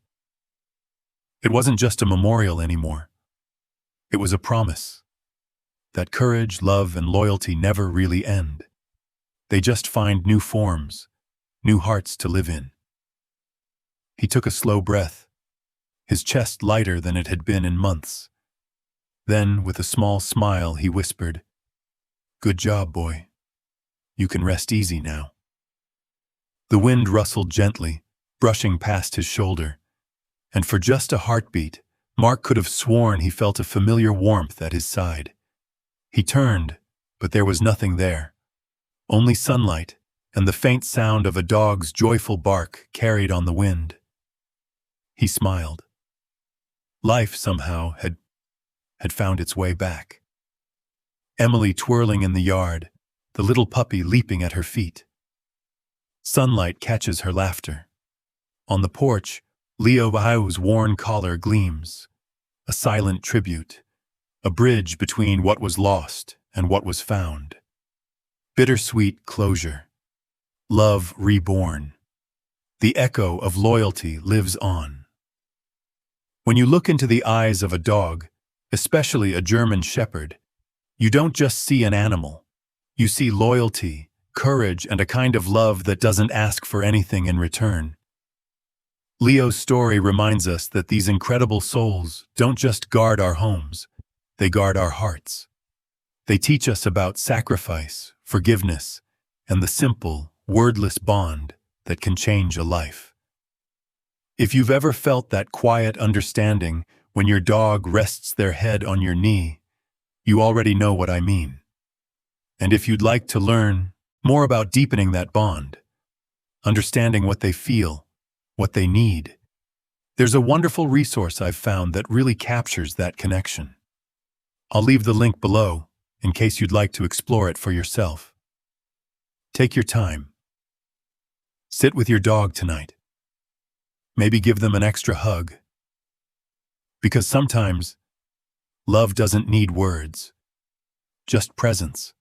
A: It wasn't just a memorial anymore. It was a promise that courage, love, and loyalty never really end. They just find new forms, new hearts to live in. He took a slow breath, his chest lighter than it had been in months. Then, with a small smile, he whispered, "Good job, boy. You can rest easy now." The wind rustled gently, brushing past his shoulder, and for just a heartbeat, Mark could have sworn he felt a familiar warmth at his side. He turned, but there was nothing there. Only sunlight and the faint sound of a dog's joyful bark carried on the wind. He smiled. Life, somehow, had found its way back. Emily twirling in the yard, the little puppy leaping at her feet. Sunlight catches her laughter. On the porch, Leo Bao's worn collar gleams, a silent tribute, a bridge between what was lost and what was found. Bittersweet closure. Love reborn. The echo of loyalty lives on. When you look into the eyes of a dog, especially a German shepherd, you don't just see an animal. You see loyalty, courage, and a kind of love that doesn't ask for anything in return. Leo's story reminds us that these incredible souls don't just guard our homes, they guard our hearts. They teach us about sacrifice, forgiveness, and the simple, wordless bond that can change a life. If you've ever felt that quiet understanding when your dog rests their head on your knee, you already know what I mean. And if you'd like to learn more about deepening that bond, understanding what they feel, what they need, there's a wonderful resource I've found that really captures that connection. I'll leave the link below in case you'd like to explore it for yourself. Take your time. Sit with your dog tonight. Maybe give them an extra hug. Because sometimes, love doesn't need words, just presence.